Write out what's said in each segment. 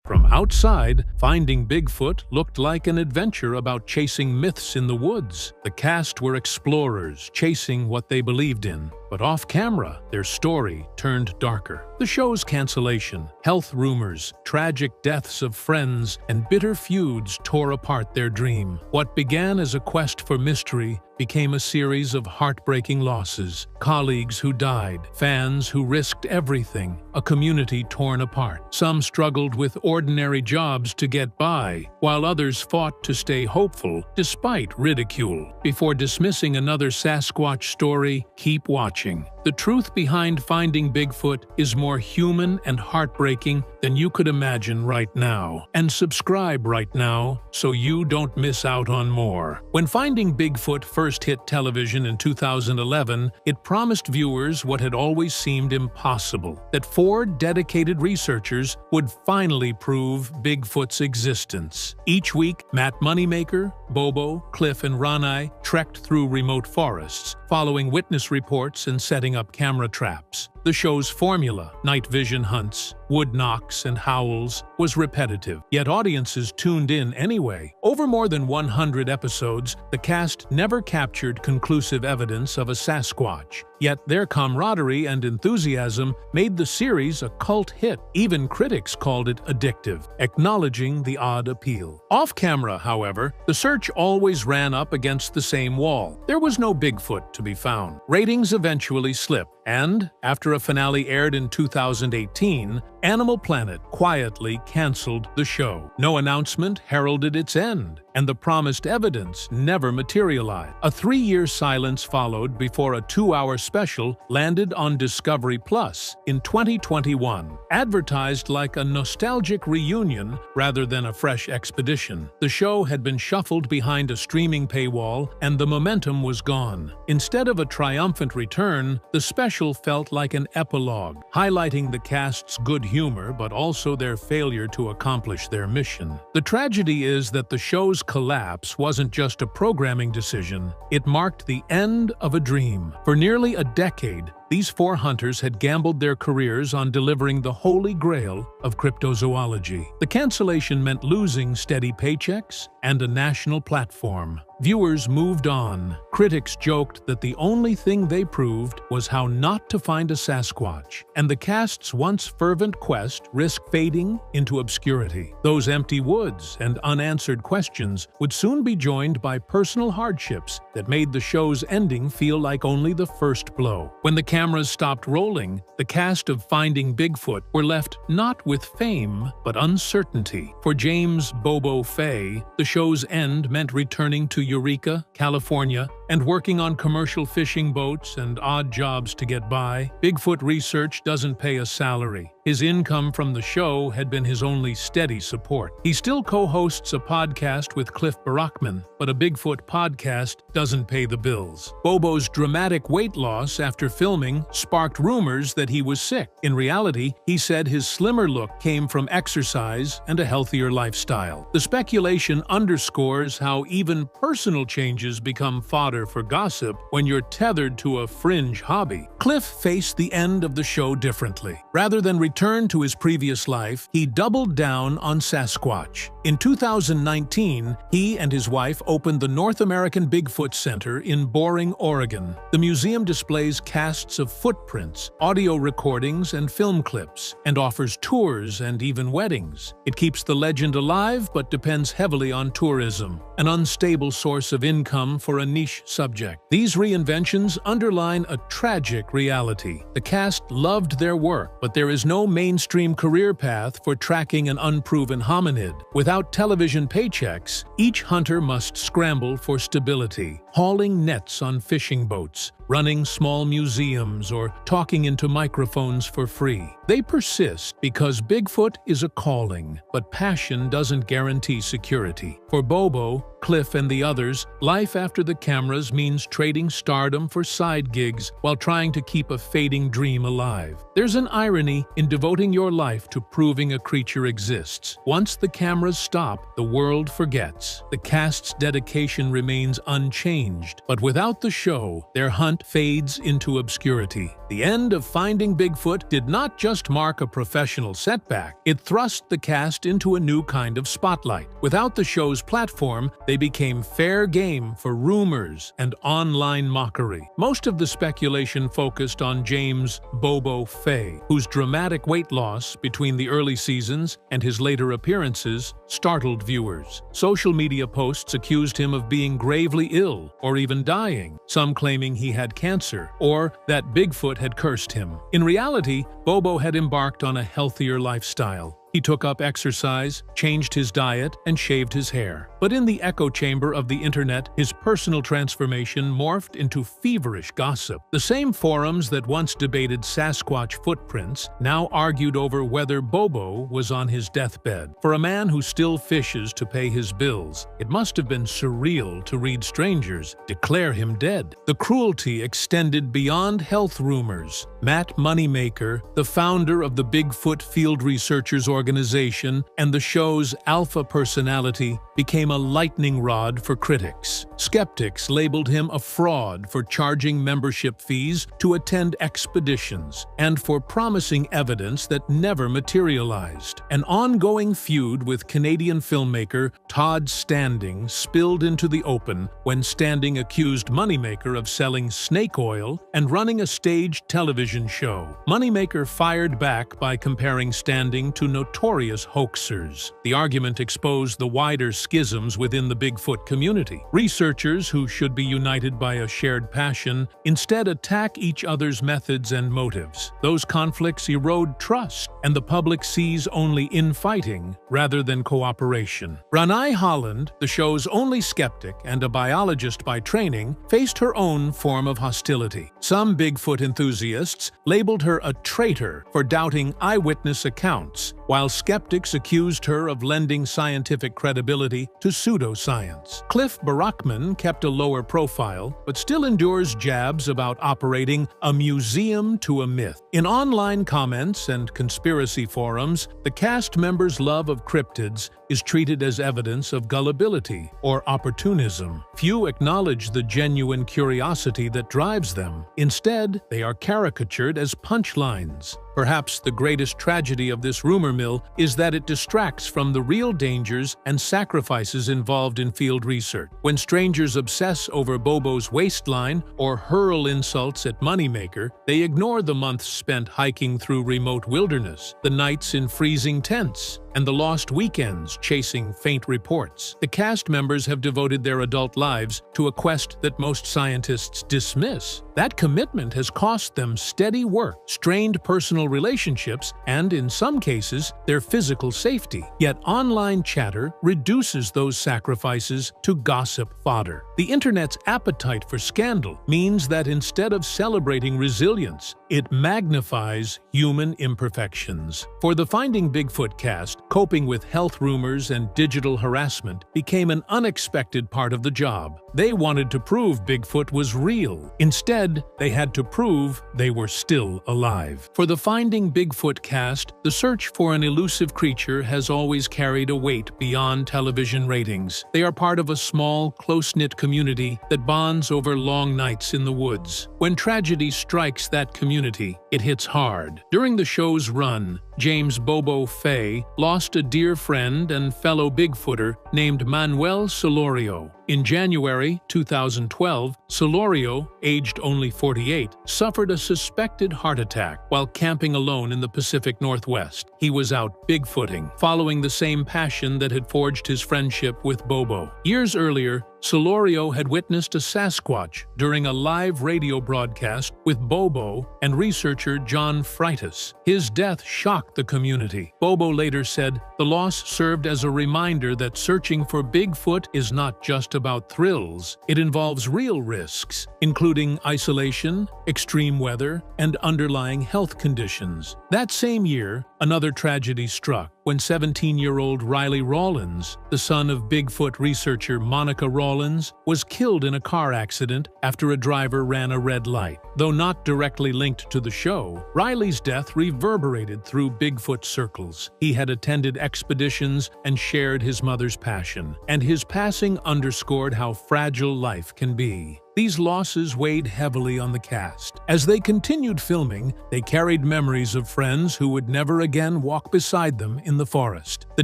From outside, Finding Bigfoot looked like an adventure about chasing myths in the woods. The cast were explorers, chasing what they believed in. But off-camera, their story turned darker. The show's cancellation, health rumors, tragic deaths of friends, and bitter feuds tore apart their dream. What began as a quest for mystery became a series of heartbreaking losses. Colleagues who died, fans who risked everything, a community torn apart. Some struggled with ordinary jobs to get by, while others fought to stay hopeful despite ridicule. Before dismissing another Sasquatch story, keep watching. The truth behind Finding Bigfoot is more human and heartbreaking than you could imagine right now. And subscribe right now so you don't miss out on more. When Finding Bigfoot first hit television in 2011, it promised viewers what had always seemed impossible: that 4 dedicated researchers would finally prove Bigfoot's existence. Each week, Matt Moneymaker, Bobo, Cliff, and Ranae trekked through remote forests, following witness reports and setting up camera traps. The show's formula, night vision hunts, wood knocks, and howls, was repetitive, yet audiences tuned in anyway. Over more than 100 episodes, the cast never captured conclusive evidence of a Sasquatch, yet their camaraderie and enthusiasm made the series a cult hit. Even critics called it addictive, acknowledging the odd appeal. Off-camera, however, the search always ran up against the same wall. There was no Bigfoot to be found. Ratings eventually slipped, and, after a finale aired in 2018, Animal Planet quietly canceled the show. No announcement heralded its end, and the promised evidence never materialized. A 3-year silence followed before a 2-hour special landed on Discovery Plus in 2021. Advertised like a nostalgic reunion rather than a fresh expedition, the show had been shuffled behind a streaming paywall, and the momentum was gone. Instead of a triumphant return, the special felt like an epilogue, highlighting the cast's good humor but also their failure to accomplish their mission. The tragedy is that the show's collapse wasn't just a programming decision, it marked the end of a dream. For nearly a decade, these 4 hunters had gambled their careers on delivering the holy grail of cryptozoology. The cancellation meant losing steady paychecks and a national platform. Viewers moved on. Critics joked that the only thing they proved was how not to find a Sasquatch, and the cast's once fervent quest risked fading into obscurity. Those empty woods and unanswered questions would soon be joined by personal hardships that made the show's ending feel like only the first blow. When the cameras stopped rolling, the cast of Finding Bigfoot were left not with fame, but uncertainty. For James "Bobo" Fay, the show's end meant returning to Eureka, California, and working on commercial fishing boats and odd jobs to get by. Bigfoot research doesn't pay a salary. His income from the show had been his only steady support. He still co-hosts a podcast with Cliff Barackman, but a Bigfoot podcast doesn't pay the bills. Bobo's dramatic weight loss after filming sparked rumors that he was sick. In reality, he said his slimmer look came from exercise and a healthier lifestyle. The speculation underscores how even personal changes become fodder for gossip when you're tethered to a fringe hobby. Cliff faced the end of the show differently. Rather than return to his previous life, he doubled down on Sasquatch. In 2019, he and his wife opened the North American Bigfoot Center in Boring, Oregon. The museum displays casts of footprints, audio recordings, and film clips, and offers tours and even weddings. It keeps the legend alive but depends heavily on tourism, an unstable source of income for a niche subject. These reinventions underline a tragic reality. The cast loved their work, but there is no mainstream career path for tracking an unproven hominid. Without television paychecks, each hunter must scramble for stability, hauling nets on fishing boats, running small museums, or talking into microphones for free. They persist because Bigfoot is a calling, but passion doesn't guarantee security. For Bobo, Cliff, and the others, life after the cameras means trading stardom for side gigs while trying to keep a fading dream alive. There's an irony in devoting your life to proving a creature exists. Once the cameras stop, the world forgets. The cast's dedication remains unchanged, but without the show, their hunt fades into obscurity. The end of Finding Bigfoot did not just mark a professional setback, it thrust the cast into a new kind of spotlight. Without the show's platform, they became fair game for rumors and online mockery. Most of the speculation focused on James Bobo Fay, whose dramatic weight loss between the early seasons and his later appearances startled viewers. Social media posts accused him of being gravely ill or even dying, some claiming he had cancer or that Bigfoot had cursed him. In reality, Bobo had embarked on a healthier lifestyle. He took up exercise, changed his diet, and shaved his hair. But in the echo chamber of the internet, his personal transformation morphed into feverish gossip. The same forums that once debated Sasquatch footprints now argued over whether Bobo was on his deathbed. For a man who still fishes to pay his bills, it must have been surreal to read strangers declare him dead. The cruelty extended beyond health rumors. Matt Moneymaker, the founder of the Bigfoot Field Researchers Organization and the show's alpha personality, became a lightning rod for critics. Skeptics labeled him a fraud for charging membership fees to attend expeditions and for promising evidence that never materialized. An ongoing feud with Canadian filmmaker Todd Standing spilled into the open when Standing accused Moneymaker of selling snake oil and running a staged television show. Moneymaker fired back by comparing Standing to notorious hoaxers. The argument exposed the wider schisms within the Bigfoot community. Researchers who should be united by a shared passion instead attack each other's methods and motives. Those conflicts erode trust, and the public sees only infighting rather than cooperation. Ranae Holland, the show's only skeptic and a biologist by training, faced her own form of hostility. Some Bigfoot enthusiasts labeled her a traitor for doubting eyewitness accounts, while skeptics accused her of lending scientific credibility to pseudoscience. Cliff Barackman kept a lower profile, but still endures jabs about operating a museum to a myth. In online comments and conspiracy forums, the cast members' love of cryptids is treated as evidence of gullibility or opportunism. Few acknowledge the genuine curiosity that drives them. Instead, they are caricatured as punchlines. Perhaps the greatest tragedy of this rumor mill is that it distracts from the real dangers and sacrifices involved in field research. When strangers obsess over Bobo's waistline or hurl insults at Moneymaker, they ignore the months spent hiking through remote wilderness, the nights in freezing tents, and the lost weekends chasing faint reports. The cast members have devoted their adult lives to a quest that most scientists dismiss. That commitment has cost them steady work, strained personal relationships, and in some cases, their physical safety. Yet online chatter reduces those sacrifices to gossip fodder. The internet's appetite for scandal means that instead of celebrating resilience, it magnifies human imperfections. For the Finding Bigfoot cast, coping with health rumors and digital harassment became an unexpected part of the job. They wanted to prove Bigfoot was real. Instead, they had to prove they were still alive. For the Finding Bigfoot cast, the search for an elusive creature has always carried a weight beyond television ratings. They are part of a small, close-knit community that bonds over long nights in the woods. When tragedy strikes that community, it hits hard. During the show's run, James Bobo Fay lost a dear friend and fellow Bigfooter named Manuel Solorio. In January 2012, Solorio, aged only 48, suffered a suspected heart attack while camping alone in the Pacific Northwest. He was out Bigfooting, following the same passion that had forged his friendship with Bobo. Years earlier, Solorio had witnessed a Sasquatch during a live radio broadcast with Bobo and researcher John Freitas. His death shocked the community. Bobo later said, "The loss served as a reminder that searching for Bigfoot is not just about thrills. It involves real risks, including isolation, extreme weather, and underlying health conditions." That same year, another tragedy struck when 17-year-old Riley Rawlins, the son of Bigfoot researcher Monica Rawlins, was killed in a car accident after a driver ran a red light. Though not directly linked to the show, Riley's death reverberated through Bigfoot circles. He had attended expeditions and shared his mother's passion, and his passing underscored how fragile life can be. These losses weighed heavily on the cast. As they continued filming, they carried memories of friends who would never again walk beside them in the forest. The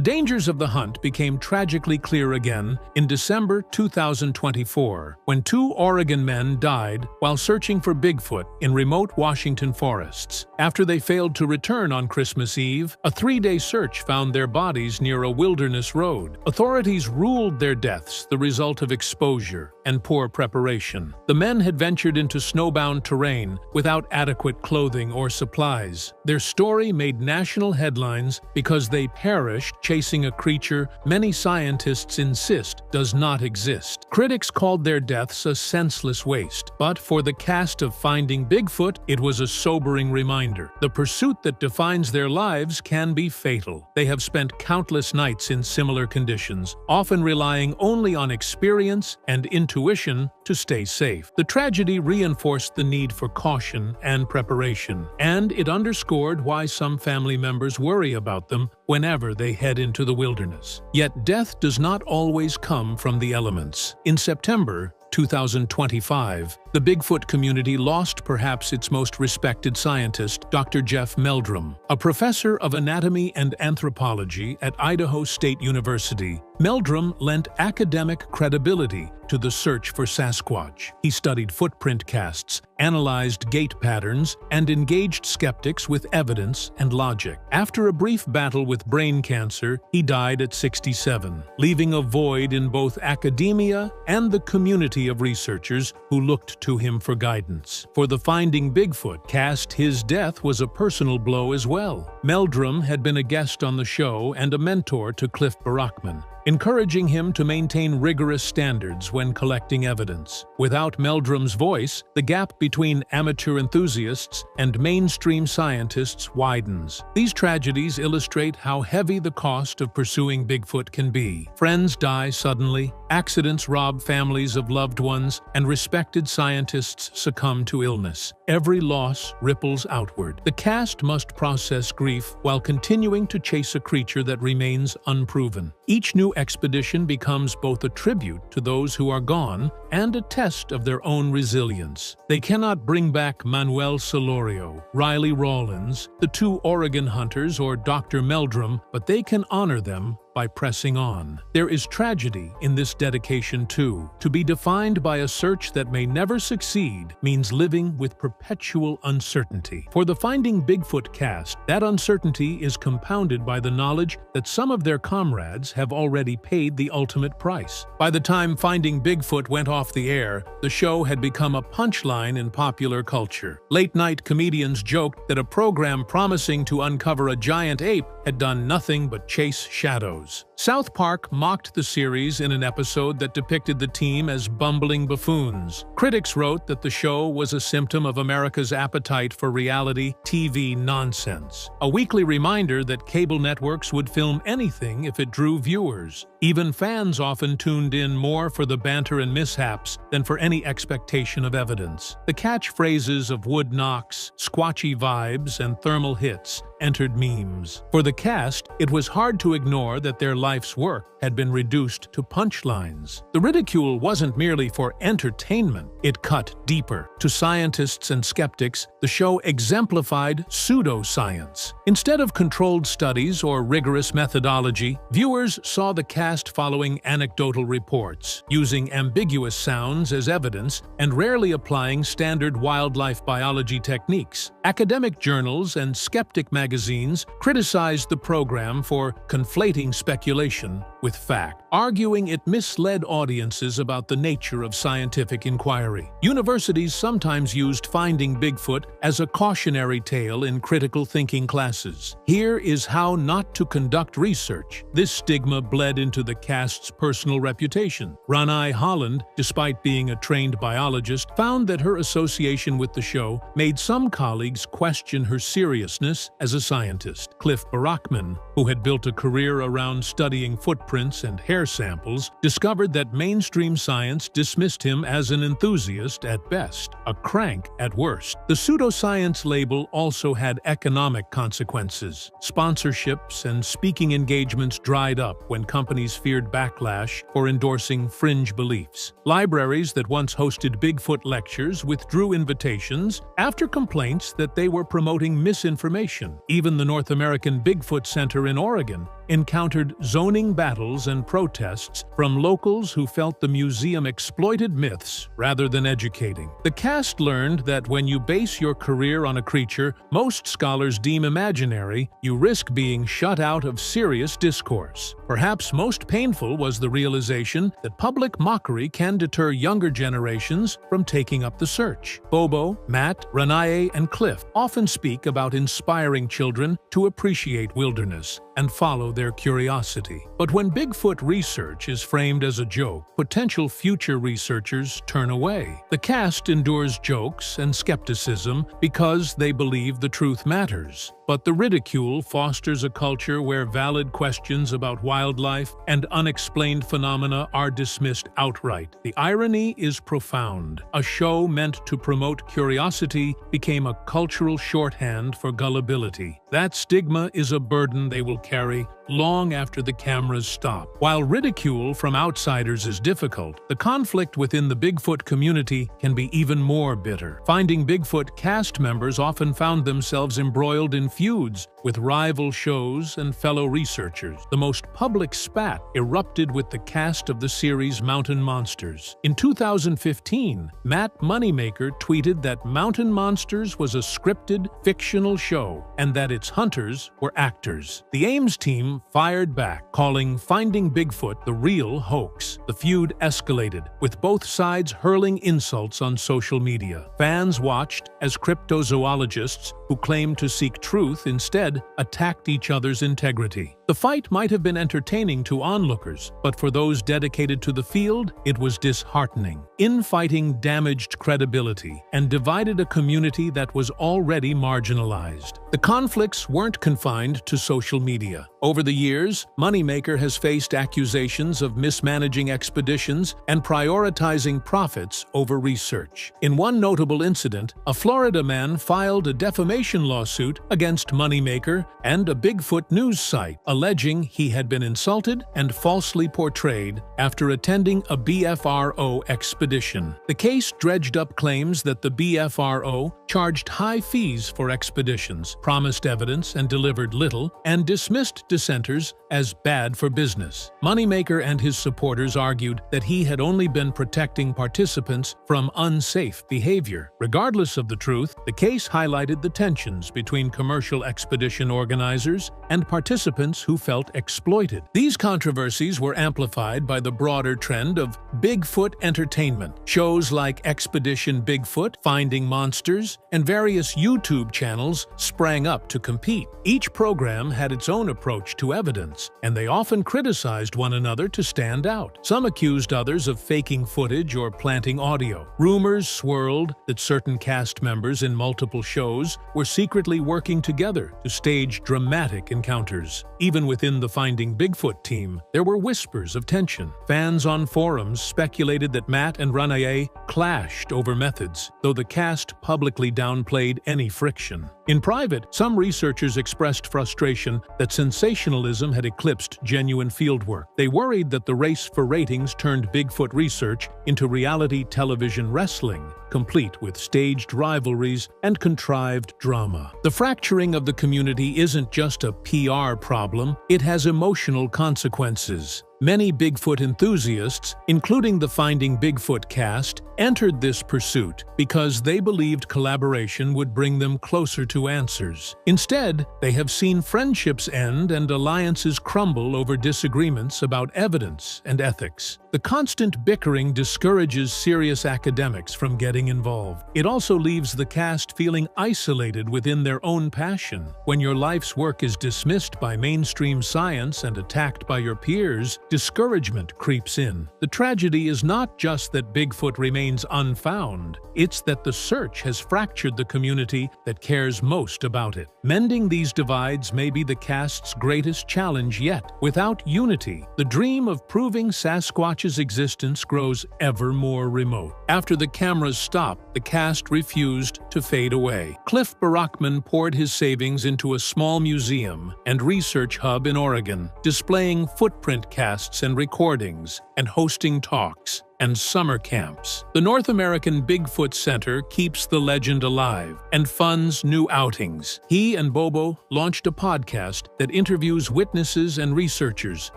dangers of the hunt became tragically clear again in December 2024, when 2 Oregon men died while searching for Bigfoot in remote Washington forests. After they failed to return on Christmas Eve, a 3-day search found their bodies near a wilderness road. Authorities ruled their deaths the result of exposure and poor preparation. The men had ventured into snowbound terrain without adequate clothing or supplies. Their story made national headlines because they perished chasing a creature many scientists insist does not exist. Critics called their deaths a senseless waste, but for the cast of Finding Bigfoot, it was a sobering reminder. The pursuit that defines their lives can be fatal. They have spent countless nights in similar conditions, often relying only on experience and intuition to stay safe. The tragedy reinforced the need for caution and preparation, and it underscored why some family members worry about them whenever they head into the wilderness. Yet death does not always come from the elements. In September 2025, the Bigfoot community lost perhaps its most respected scientist, Dr. Jeff Meldrum. A professor of anatomy and anthropology at Idaho State University, Meldrum lent academic credibility to the search for Sasquatch. He studied footprint casts, analyzed gait patterns, and engaged skeptics with evidence and logic. After a brief battle with brain cancer, he died at 67, leaving a void in both academia and the community of researchers who looked to him for guidance. For the Finding Bigfoot cast, his death was a personal blow as well. Meldrum had been a guest on the show and a mentor to Cliff Barackman, encouraging him to maintain rigorous standards when collecting evidence. Without Meldrum's voice, the gap between amateur enthusiasts and mainstream scientists widens. These tragedies illustrate how heavy the cost of pursuing Bigfoot can be. Friends die suddenly, accidents rob families of loved ones, and respected scientists succumb to illness. Every loss ripples outward. The cast must process grief while continuing to chase a creature that remains unproven. Each new expedition becomes both a tribute to those who are gone and a test of their own resilience. They cannot bring back Manuel Solorio, Riley Rawlins, the 2 Oregon hunters, or Dr. Meldrum, but they can honor them by pressing on. There is tragedy in this dedication too. To be defined by a search that may never succeed means living with perpetual uncertainty. For the Finding Bigfoot cast, that uncertainty is compounded by the knowledge that some of their comrades have already paid the ultimate price. By the time Finding Bigfoot went off the air, the show had become a punchline in popular culture. Late-night comedians joked that a program promising to uncover a giant ape had done nothing but chase shadows. South Park mocked the series in an episode that depicted the team as bumbling buffoons. Critics wrote that the show was a symptom of America's appetite for reality TV nonsense, a weekly reminder that cable networks would film anything if it drew viewers. Even fans often tuned in more for the banter and mishaps than for any expectation of evidence. The catchphrases of wood knocks, squatchy vibes, and thermal hits entered memes. For the cast, it was hard to ignore that their life's work had been reduced to punchlines. The ridicule wasn't merely for entertainment, it cut deeper. To scientists and skeptics, the show exemplified pseudoscience. Instead of controlled studies or rigorous methodology, viewers saw the cast following anecdotal reports, using ambiguous sounds as evidence and rarely applying standard wildlife biology techniques. Academic journals and skeptic magazines criticized the program for conflating speculation with fact, arguing it misled audiences about the nature of scientific inquiry. Universities sometimes used Finding Bigfoot as a cautionary tale in critical thinking classes. Here is how not to conduct research. This stigma bled into the cast's personal reputation. Ranae Holland, despite being a trained biologist, found that her association with the show made some colleagues question her seriousness as a scientist. Cliff Barackman, who had built a career around studying footprints and hair hair samples discovered that mainstream science dismissed him as an enthusiast at best, a crank at worst. The pseudoscience label also had economic consequences. Sponsorships and speaking engagements dried up when companies feared backlash for endorsing fringe beliefs. Libraries that once hosted Bigfoot lectures withdrew invitations after complaints that they were promoting misinformation. Even the North American Bigfoot Center in Oregon encountered zoning battles and protests from locals who felt the museum exploited myths rather than educating. The cast learned that when you base your career on a creature most scholars deem imaginary, you risk being shut out of serious discourse. Perhaps most painful was the realization that public mockery can deter younger generations from taking up the search. Bobo, Matt, Ranae, and Cliff often speak about inspiring children to appreciate wilderness and follow their curiosity. But when Bigfoot research is framed as a joke, potential future researchers turn away. The cast endures jokes and skepticism because they believe the truth matters. But the ridicule fosters a culture where valid questions about wildlife and unexplained phenomena are dismissed outright. The irony is profound. A show meant to promote curiosity became a cultural shorthand for gullibility. That stigma is a burden they will carry long after the cameras stop. While ridicule from outsiders is difficult, the conflict within the Bigfoot community can be even more bitter. Finding Bigfoot cast members often found themselves embroiled in feuds with rival shows and fellow researchers. The most public spat erupted with the cast of the series Mountain Monsters. In 2015, Matt Moneymaker tweeted that Mountain Monsters was a scripted, fictional show and that its hunters were actors. The Ames team fired back, calling Finding Bigfoot the real hoax. The feud escalated, with both sides hurling insults on social media. Fans watched as cryptozoologists who claimed to seek truth instead attacked each other's integrity. The fight might have been entertaining to onlookers, but for those dedicated to the field, it was disheartening. Infighting damaged credibility and divided a community that was already marginalized. The conflicts weren't confined to social media. Over the years, Moneymaker has faced accusations of mismanaging expeditions and prioritizing profits over research. In one notable incident, a Florida man filed a defamation lawsuit against Moneymaker and a Bigfoot news site, alleging he had been insulted and falsely portrayed after attending a BFRO expedition. The case dredged up claims that the BFRO charged high fees for expeditions, promised evidence and delivered little, and dismissed dissenters as bad for business. Moneymaker and his supporters argued that he had only been protecting participants from unsafe behavior. Regardless of the truth, the case highlighted the tensions between commercial expedition organizers and participants who felt exploited. These controversies were amplified by the broader trend of Bigfoot entertainment. Shows like Expedition Bigfoot, Finding Monsters, and various YouTube channels sprang up to compete. Each program had its own approach to evidence, and they often criticized one another to stand out. Some accused others of faking footage or planting audio. Rumors swirled that certain cast members in multiple shows were secretly working together to stage dramatic encounters. Even within the Finding Bigfoot team, there were whispers of tension. Fans on forums speculated that Matt and Ranae clashed over methods, though the cast publicly downplayed any friction. In private, some researchers expressed frustration that sensationalism had eclipsed genuine fieldwork. They worried that the race for ratings turned Bigfoot research into reality television wrestling, complete with staged rivalries and contrived drama. The fracturing of the community isn't just a PR problem, it has emotional consequences. Many Bigfoot enthusiasts, including the Finding Bigfoot cast, entered this pursuit because they believed collaboration would bring them closer to answers. Instead, they have seen friendships end and alliances crumble over disagreements about evidence and ethics. The constant bickering discourages serious academics from getting involved. It also leaves the cast feeling isolated within their own passion. When your life's work is dismissed by mainstream science and attacked by your peers, discouragement creeps in. The tragedy is not just that Bigfoot remains unfound, it's that the search has fractured the community that cares most about it. Mending these divides may be the cast's greatest challenge yet. Without unity, the dream of proving Sasquatch's existence grows ever more remote. After the cameras stopped, the cast refused to fade away. Cliff Barackman poured his savings into a small museum and research hub in Oregon, displaying footprint casts and recordings, and hosting talks and summer camps. The North American Bigfoot Center keeps the legend alive and funds new outings. He and Bobo launched a podcast that interviews witnesses and researchers,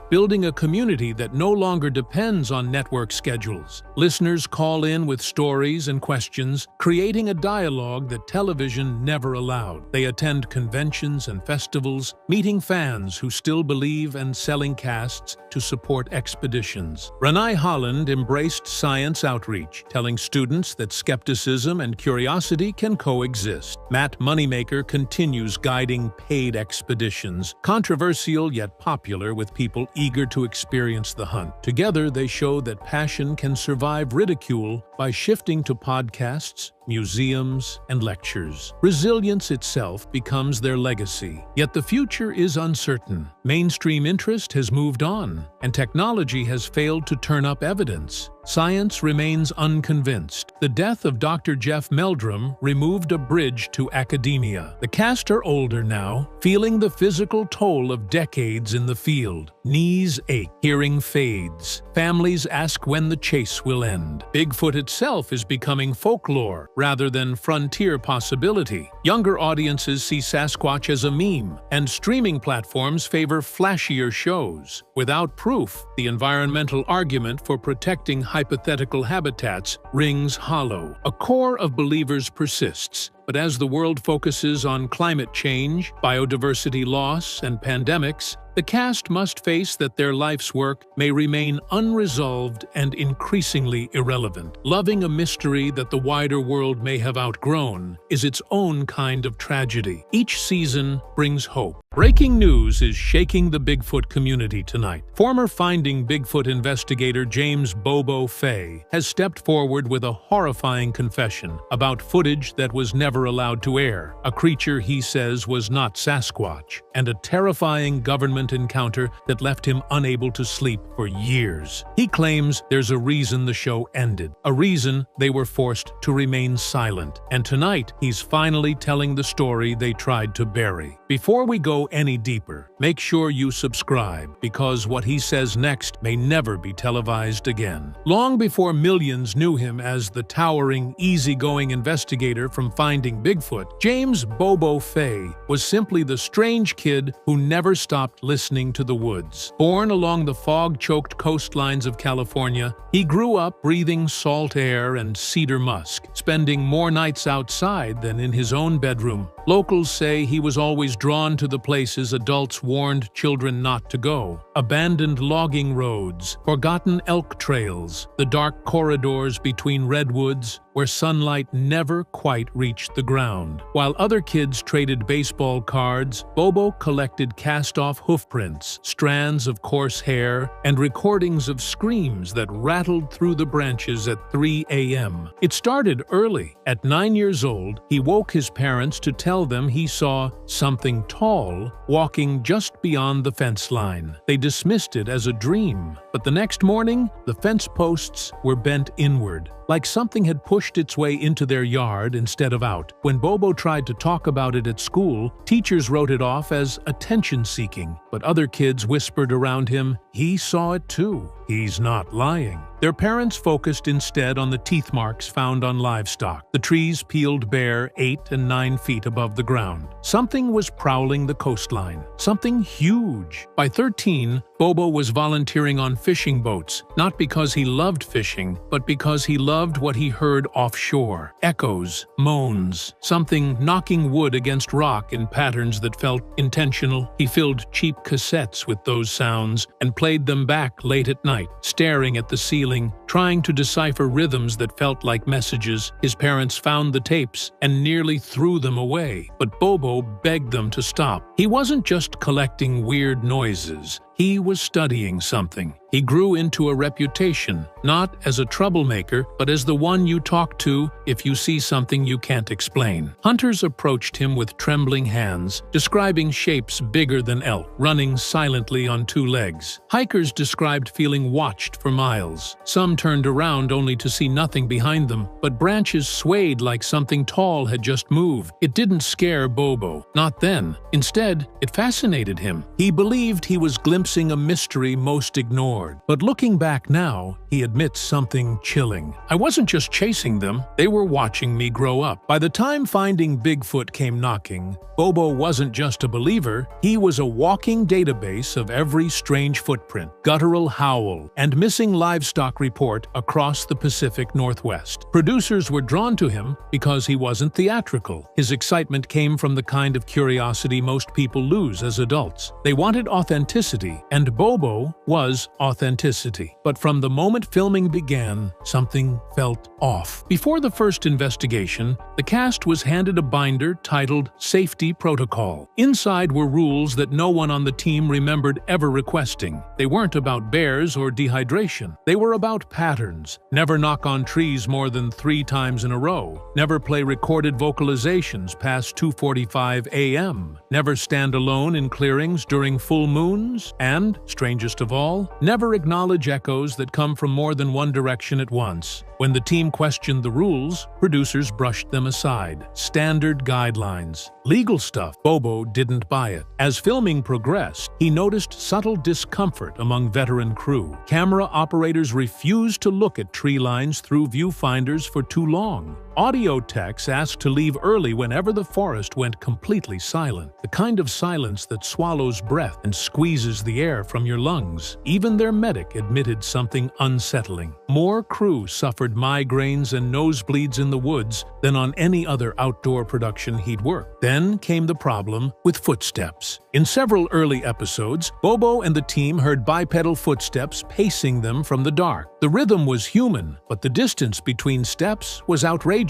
building a community that no longer depends on network schedules. Listeners call in with stories and questions, creating a dialogue that television never allowed. They attend conventions and festivals, meeting fans who still believe and selling casts to support expeditions. Ranae Holland embraced science outreach, telling students that skepticism and curiosity can coexist. Matt Moneymaker continues guiding paid expeditions, controversial yet popular with people eager to experience the hunt. Together, they show that passion can survive ridicule by shifting to podcasts, museums, and lectures. Resilience itself becomes their legacy. Yet the future is uncertain. Mainstream interest has moved on, and technology has failed to turn up evidence. Science remains unconvinced. The death of Dr. Jeff Meldrum removed a bridge to academia. The cast are older now, feeling the physical toll of decades in the field. Knees ache, hearing fades. Families ask when the chase will end. Bigfoot itself is becoming folklore rather than frontier possibility. Younger audiences see Sasquatch as a meme, and streaming platforms favor flashier shows. Without proof, the environmental argument for protecting hypothetical habitats rings hollow. A core of believers persists, but as the world focuses on climate change, biodiversity loss, and pandemics, the cast must face that their life's work may remain unresolved and increasingly irrelevant. Loving a mystery that the wider world may have outgrown is its own kind of tragedy. Each season brings hope. Breaking news is shaking the Bigfoot community tonight. Former Finding Bigfoot investigator James Bobo Fay has stepped forward with a horrifying confession about footage that was never allowed to air, a creature he says was not Sasquatch, and a terrifying government encounter that left him unable to sleep for years. He claims there's a reason the show ended, a reason they were forced to remain silent, and tonight he's finally telling the story they tried to bury. Before we go any deeper, make sure you subscribe, because what he says next may never be televised again. Long before millions knew him as the towering, easygoing investigator from Finding Bigfoot, James Bobo Fay was simply the strange kid who never stopped listening to the woods. Born along the fog-choked coastlines of California, he grew up breathing salt air and cedar musk, spending more nights outside than in his own bedroom. Locals say he was always drawn to the places adults warned children not to go. Abandoned logging roads, forgotten elk trails, the dark corridors between redwoods where sunlight never quite reached the ground. While other kids traded baseball cards, Bobo collected cast-off hoofprints, strands of coarse hair, and recordings of screams that rattled through the branches at 3 a.m. It started early. At 9 years old, he woke his parents to tell them he saw something tall walking just beyond the fence line. They dismissed it as a dream, but the next morning, the fence posts were bent inward, like something had pushed its way into their yard instead of out. When Bobo tried to talk about it at school, teachers wrote it off as attention-seeking, but other kids whispered around him, "He saw it too. He's not lying." Their parents focused instead on the teeth marks found on livestock, the trees peeled bare 8 and 9 feet above the ground. Something was prowling the coastline, something huge. By 13, Bobo was volunteering on fishing boats, not because he loved fishing, but because he loved what he heard offshore. Echoes, moans, something knocking wood against rock in patterns that felt intentional. He filled cheap cassettes with those sounds and played them back late at night, staring at the ceiling, trying to decipher rhythms that felt like messages. His parents found the tapes and nearly threw them away, but Bobo begged them to stop. He wasn't just collecting weird noises. He was studying something. He grew into a reputation, not as a troublemaker, but as the one you talk to if you see something you can't explain. Hunters approached him with trembling hands, describing shapes bigger than elk, running silently on two legs. Hikers described feeling watched for miles. Some turned around only to see nothing behind them, but branches swayed like something tall had just moved. It didn't scare Bobo, not then. Instead, it fascinated him. He believed he was glimpsing a mystery most ignored. But looking back now, he admits something chilling. I wasn't just chasing them, they were watching me grow up. By the time Finding Bigfoot came knocking, Bobo wasn't just a believer, he was a walking database of every strange footprint, guttural howl, and missing livestock report across the Pacific Northwest. Producers were drawn to him because he wasn't theatrical. His excitement came from the kind of curiosity most people lose as adults. They wanted authenticity, and Bobo was authenticity. But from the moment filming began, something felt off. Before the first investigation, the cast was handed a binder titled Safety Protocol. Inside were rules that no one on the team remembered ever requesting. They weren't about bears or dehydration. They were about patterns. Never knock on trees more than 3 times in a row. Never play recorded vocalizations past 2:45 a.m. Never stand alone in clearings during full moons. And, strangest of all, never acknowledge echoes that come from more than one direction at once. When the team questioned the rules, producers brushed them aside. Standard guidelines. Legal stuff. Bobo didn't buy it. As filming progressed, he noticed subtle discomfort among veteran crew. Camera operators refused to look at tree lines through viewfinders for too long. Audio techs asked to leave early whenever the forest went completely silent. The kind of silence that swallows breath and squeezes the air from your lungs. Even their medic admitted something unsettling. More crew suffered migraines and nosebleeds in the woods than on any other outdoor production he'd worked. Then came the problem with footsteps. In several early episodes, Bobo and the team heard bipedal footsteps pacing them from the dark. The rhythm was human, but the distance between steps was outrageous.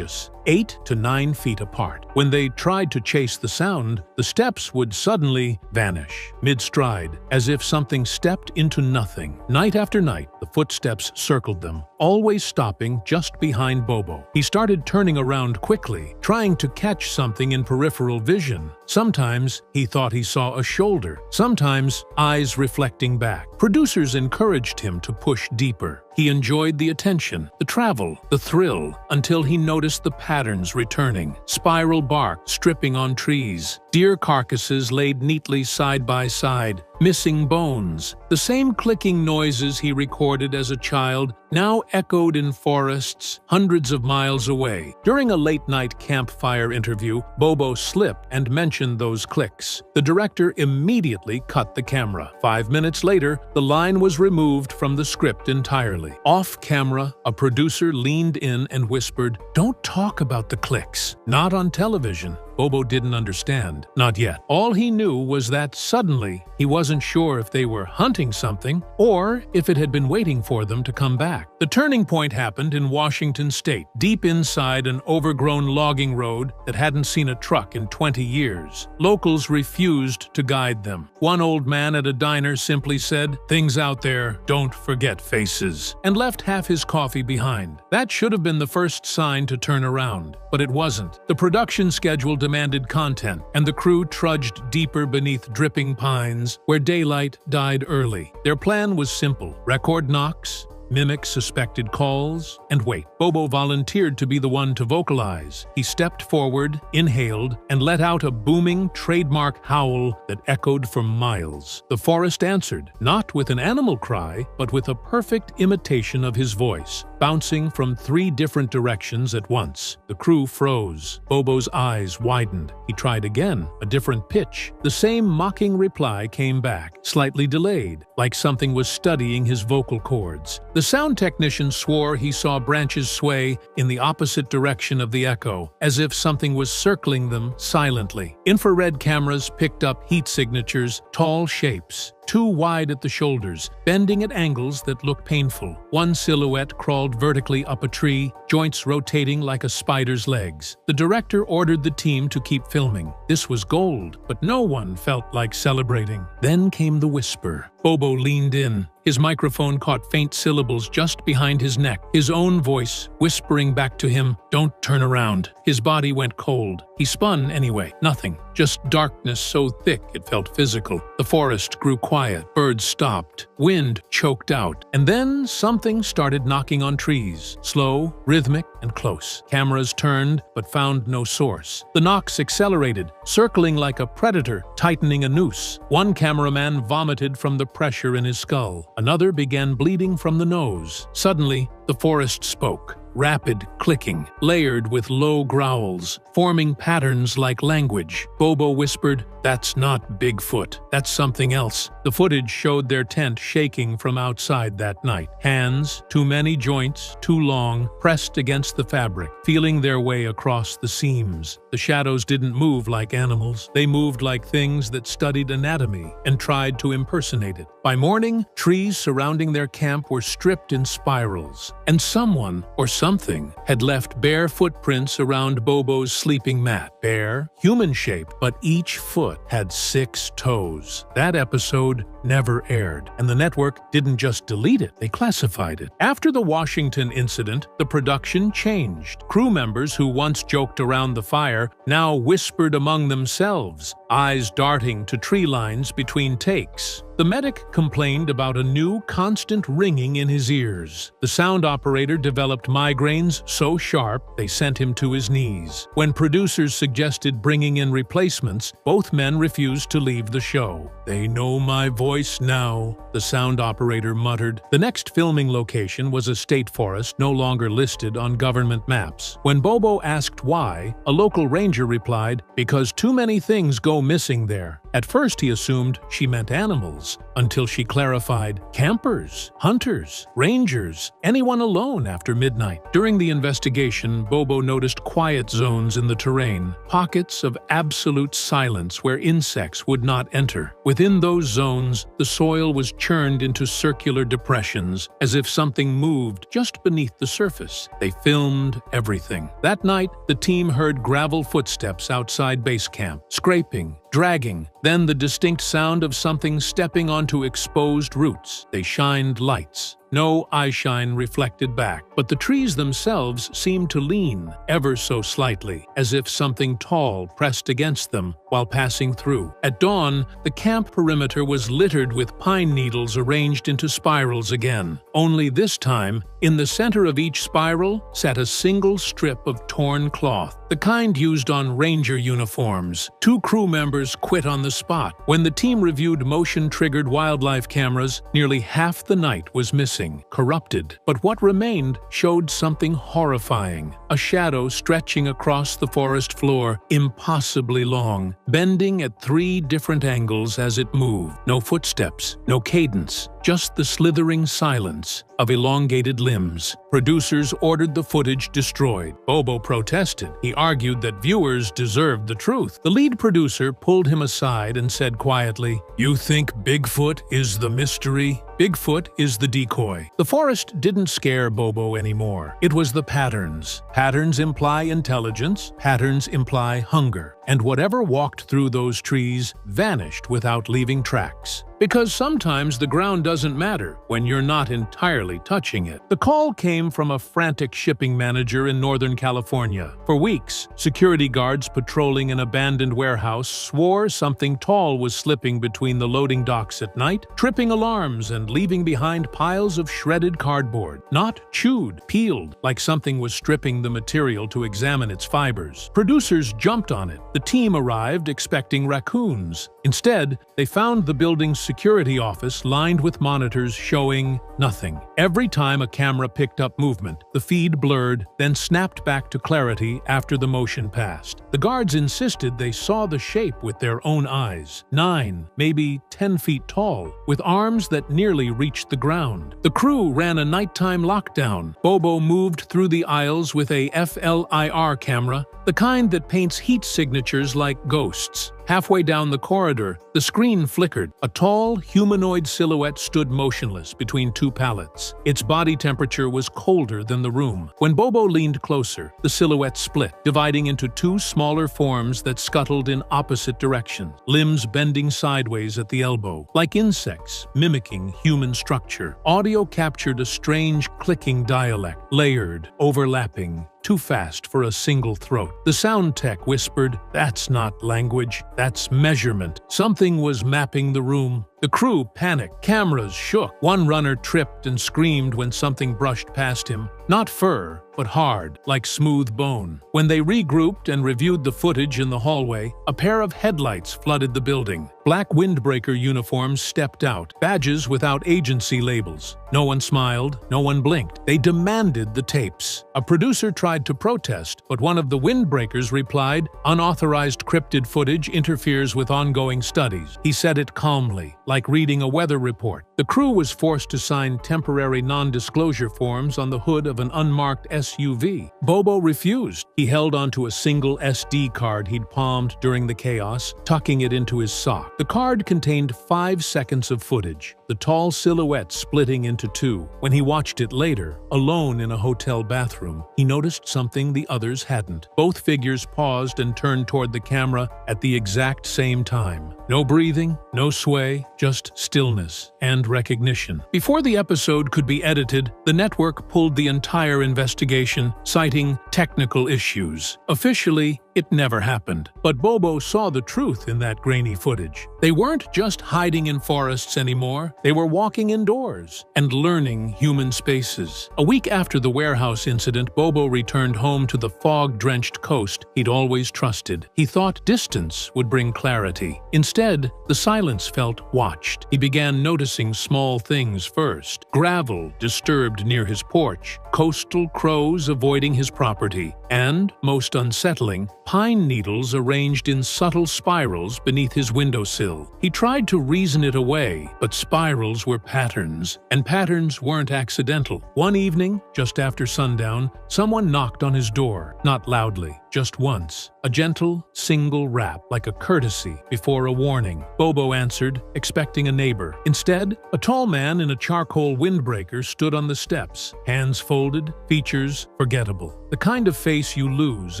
8 to 9 feet apart. When they tried to chase the sound, the steps would suddenly vanish, mid-stride, as if something stepped into nothing. Night after night, the footsteps circled them, always stopping just behind Bobo. He started turning around quickly, trying to catch something in peripheral vision. Sometimes he thought he saw a shoulder, sometimes eyes reflecting back. Producers encouraged him to push deeper. He enjoyed the attention, the travel, the thrill, until he noticed the patterns returning. Spiral bark stripping on trees, deer carcasses laid neatly side by side, missing bones. The same clicking noises he recorded as a child now echoed in forests hundreds of miles away. During a late-night campfire interview, Bobo slipped and mentioned those clicks. The director immediately cut the camera. 5 minutes later, the line was removed from the script entirely. Off camera, a producer leaned in and whispered, "Don't talk about the clicks." Not on television. Bobo didn't understand. Not yet. All he knew was that suddenly he wasn't sure if they were hunting something or if it had been waiting for them to come back. The turning point happened in Washington state, deep inside an overgrown logging road that hadn't seen a truck in 20 years. Locals refused to guide them. One old man at a diner simply said, "Things out there, don't forget faces," and left half his coffee behind. That should have been the first sign to turn around, but it wasn't. The production schedule demanded content, and the crew trudged deeper beneath dripping pines where daylight died early. Their plan was simple: record knocks, mimic suspected calls, and wait. Bobo volunteered to be the one to vocalize. He stepped forward, inhaled, and let out a booming, trademark howl that echoed for miles. The forest answered, not with an animal cry, but with a perfect imitation of his voice, bouncing from 3 different directions at once. The crew froze. Bobo's eyes widened. He tried again, a different pitch. The same mocking reply came back, slightly delayed, like something was studying his vocal cords. The sound technician swore he saw branches sway in the opposite direction of the echo, as if something was circling them silently. Infrared cameras picked up heat signatures, tall shapes. too wide at the shoulders, bending at angles that looked painful. One silhouette crawled vertically up a tree, joints rotating like a spider's legs. The director ordered the team to keep filming. This was gold, but no one felt like celebrating. Then came the whisper. Bobo leaned in. His microphone caught faint syllables just behind his neck, his own voice whispering back to him, "Don't turn around." His body went cold. He spun anyway. Nothing. Just darkness so thick it felt physical. The forest grew quiet. Birds stopped. Wind choked out. And then something started knocking on trees. Slow, rhythmic, and close. Cameras turned, but found no source. The knocks accelerated, circling like a predator, tightening a noose. One cameraman vomited from the pressure in his skull. Another began bleeding from the nose. Suddenly, the forest spoke. Rapid clicking, layered with low growls, forming patterns like language. Bobo whispered, "That's not Bigfoot. That's something else." The footage showed their tent shaking from outside that night. Hands, too many joints, too long, pressed against the fabric, feeling their way across the seams. The shadows didn't move like animals. They moved like things that studied anatomy and tried to impersonate it. By morning, trees surrounding their camp were stripped in spirals, and someone or something had left bare footprints around Bobo's sleeping mat. Bare, human-shaped, but each foot had 6 toes. That episode never aired, and the network didn't just delete it, they classified it. After the Washington incident, the production changed. Crew members who once joked around the fire now whispered among themselves, eyes darting to tree lines between takes. The medic complained about a new, constant ringing in his ears. The sound operator developed migraines so sharp they sent him to his knees. When producers suggested bringing in replacements, both men refused to leave the show. "They know my voice now," the sound operator muttered. The next filming location was a state forest no longer listed on government maps. When Bobo asked why, a local ranger replied, "Because too many things go missing there." At first he assumed she meant animals, until she clarified, campers, hunters, rangers, anyone alone after midnight. During the investigation, Bobo noticed quiet zones in the terrain, pockets of absolute silence where insects would not enter. Within those zones, the soil was churned into circular depressions, as if something moved just beneath the surface. They filmed everything. That night, the team heard gravel footsteps outside base camp, scraping, dragging, then the distinct sound of something stepping onto exposed roots. They shined lights. No eyeshine reflected back, but the trees themselves seemed to lean, ever so slightly, as if something tall pressed against them while passing through. At dawn, the camp perimeter was littered with pine needles arranged into spirals again. Only this time, in the center of each spiral sat a single strip of torn cloth, the kind used on ranger uniforms. 2 crew members quit on the spot. When the team reviewed motion-triggered wildlife cameras, nearly half the night was missing, corrupted. But what remained showed something horrifying. A shadow stretching across the forest floor, impossibly long, bending at 3 different angles as it moved. No footsteps, no cadence, just the slithering silence of elongated limbs. Producers ordered the footage destroyed. Bobo protested. He argued that viewers deserved the truth. The lead producer pulled him aside and said quietly, "You think Bigfoot is the mystery? Bigfoot is the decoy." The forest didn't scare Bobo anymore. It was the patterns. Patterns imply intelligence, patterns imply hunger. And whatever walked through those trees vanished without leaving tracks. Because sometimes the ground doesn't matter when you're not entirely touching it. The call came from a frantic shipping manager in Northern California. For weeks, security guards patrolling an abandoned warehouse swore something tall was slipping between the loading docks at night, tripping alarms and leaving behind piles of shredded cardboard. Not chewed, peeled, like something was stripping the material to examine its fibers. Producers jumped on it. The team arrived expecting raccoons. Instead, they found the building's security office lined with monitors showing nothing. Every time a camera picked up movement, the feed blurred, then snapped back to clarity after the motion passed. The guards insisted they saw the shape with their own eyes. 9, maybe 10 feet tall, with arms that nearly reached the ground. The crew ran a nighttime lockdown. Bobo moved through the aisles with a FLIR camera, the kind that paints heat signatures like ghosts. Halfway down the corridor, the screen flickered. A tall, humanoid silhouette stood motionless between two pallets. Its body temperature was colder than the room. When Bobo leaned closer, the silhouette split, dividing into two smaller forms that scuttled in opposite directions, limbs bending sideways at the elbow, like insects, mimicking human structure. Audio captured a strange clicking dialect, layered, overlapping, too fast for a single throat. The sound tech whispered, "That's not language, that's measurement." Something was mapping the room. The crew panicked. Cameras shook. One runner tripped and screamed when something brushed past him. Not fur, but hard, like smooth bone. When they regrouped and reviewed the footage in the hallway, a pair of headlights flooded the building. Black windbreaker uniforms stepped out, badges without agency labels. No one smiled, no one blinked. They demanded the tapes. A producer tried to protest, but one of the windbreakers replied, "Unauthorized cryptid footage interferes with ongoing studies." He said it calmly, like reading a weather report. The crew was forced to sign temporary non-disclosure forms on the hood of an unmarked SUV. Bobo refused. He held onto a single SD card he'd palmed during the chaos, tucking it into his sock. The card contained 5 seconds of footage, the tall silhouette splitting into two. When he watched it later, alone in a hotel bathroom, he noticed something the others hadn't. Both figures paused and turned toward the camera at the exact same time. No breathing, no sway, just stillness and recognition. Before the episode could be edited, the network pulled the entire investigation, citing technical issues. Officially, it never happened. But Bobo saw the truth in that grainy footage. They weren't just hiding in forests anymore. They were walking indoors and learning human spaces. A week after the warehouse incident, Bobo returned home to the fog-drenched coast he'd always trusted. He thought distance would bring clarity. Instead, the silence felt watched. He began noticing small things first. Gravel disturbed near his porch, coastal crows avoiding his property, and, most unsettling, pine needles arranged in subtle spirals beneath his windowsill. He tried to reason it away, but spirals were patterns, and patterns weren't accidental. One evening, just after sundown, someone knocked on his door, not loudly, just once. A gentle, single rap, like a courtesy before a warning. Bobo answered, expecting a neighbor. Instead, a tall man in a charcoal windbreaker stood on the steps, hands folded, features forgettable. The kind of face you lose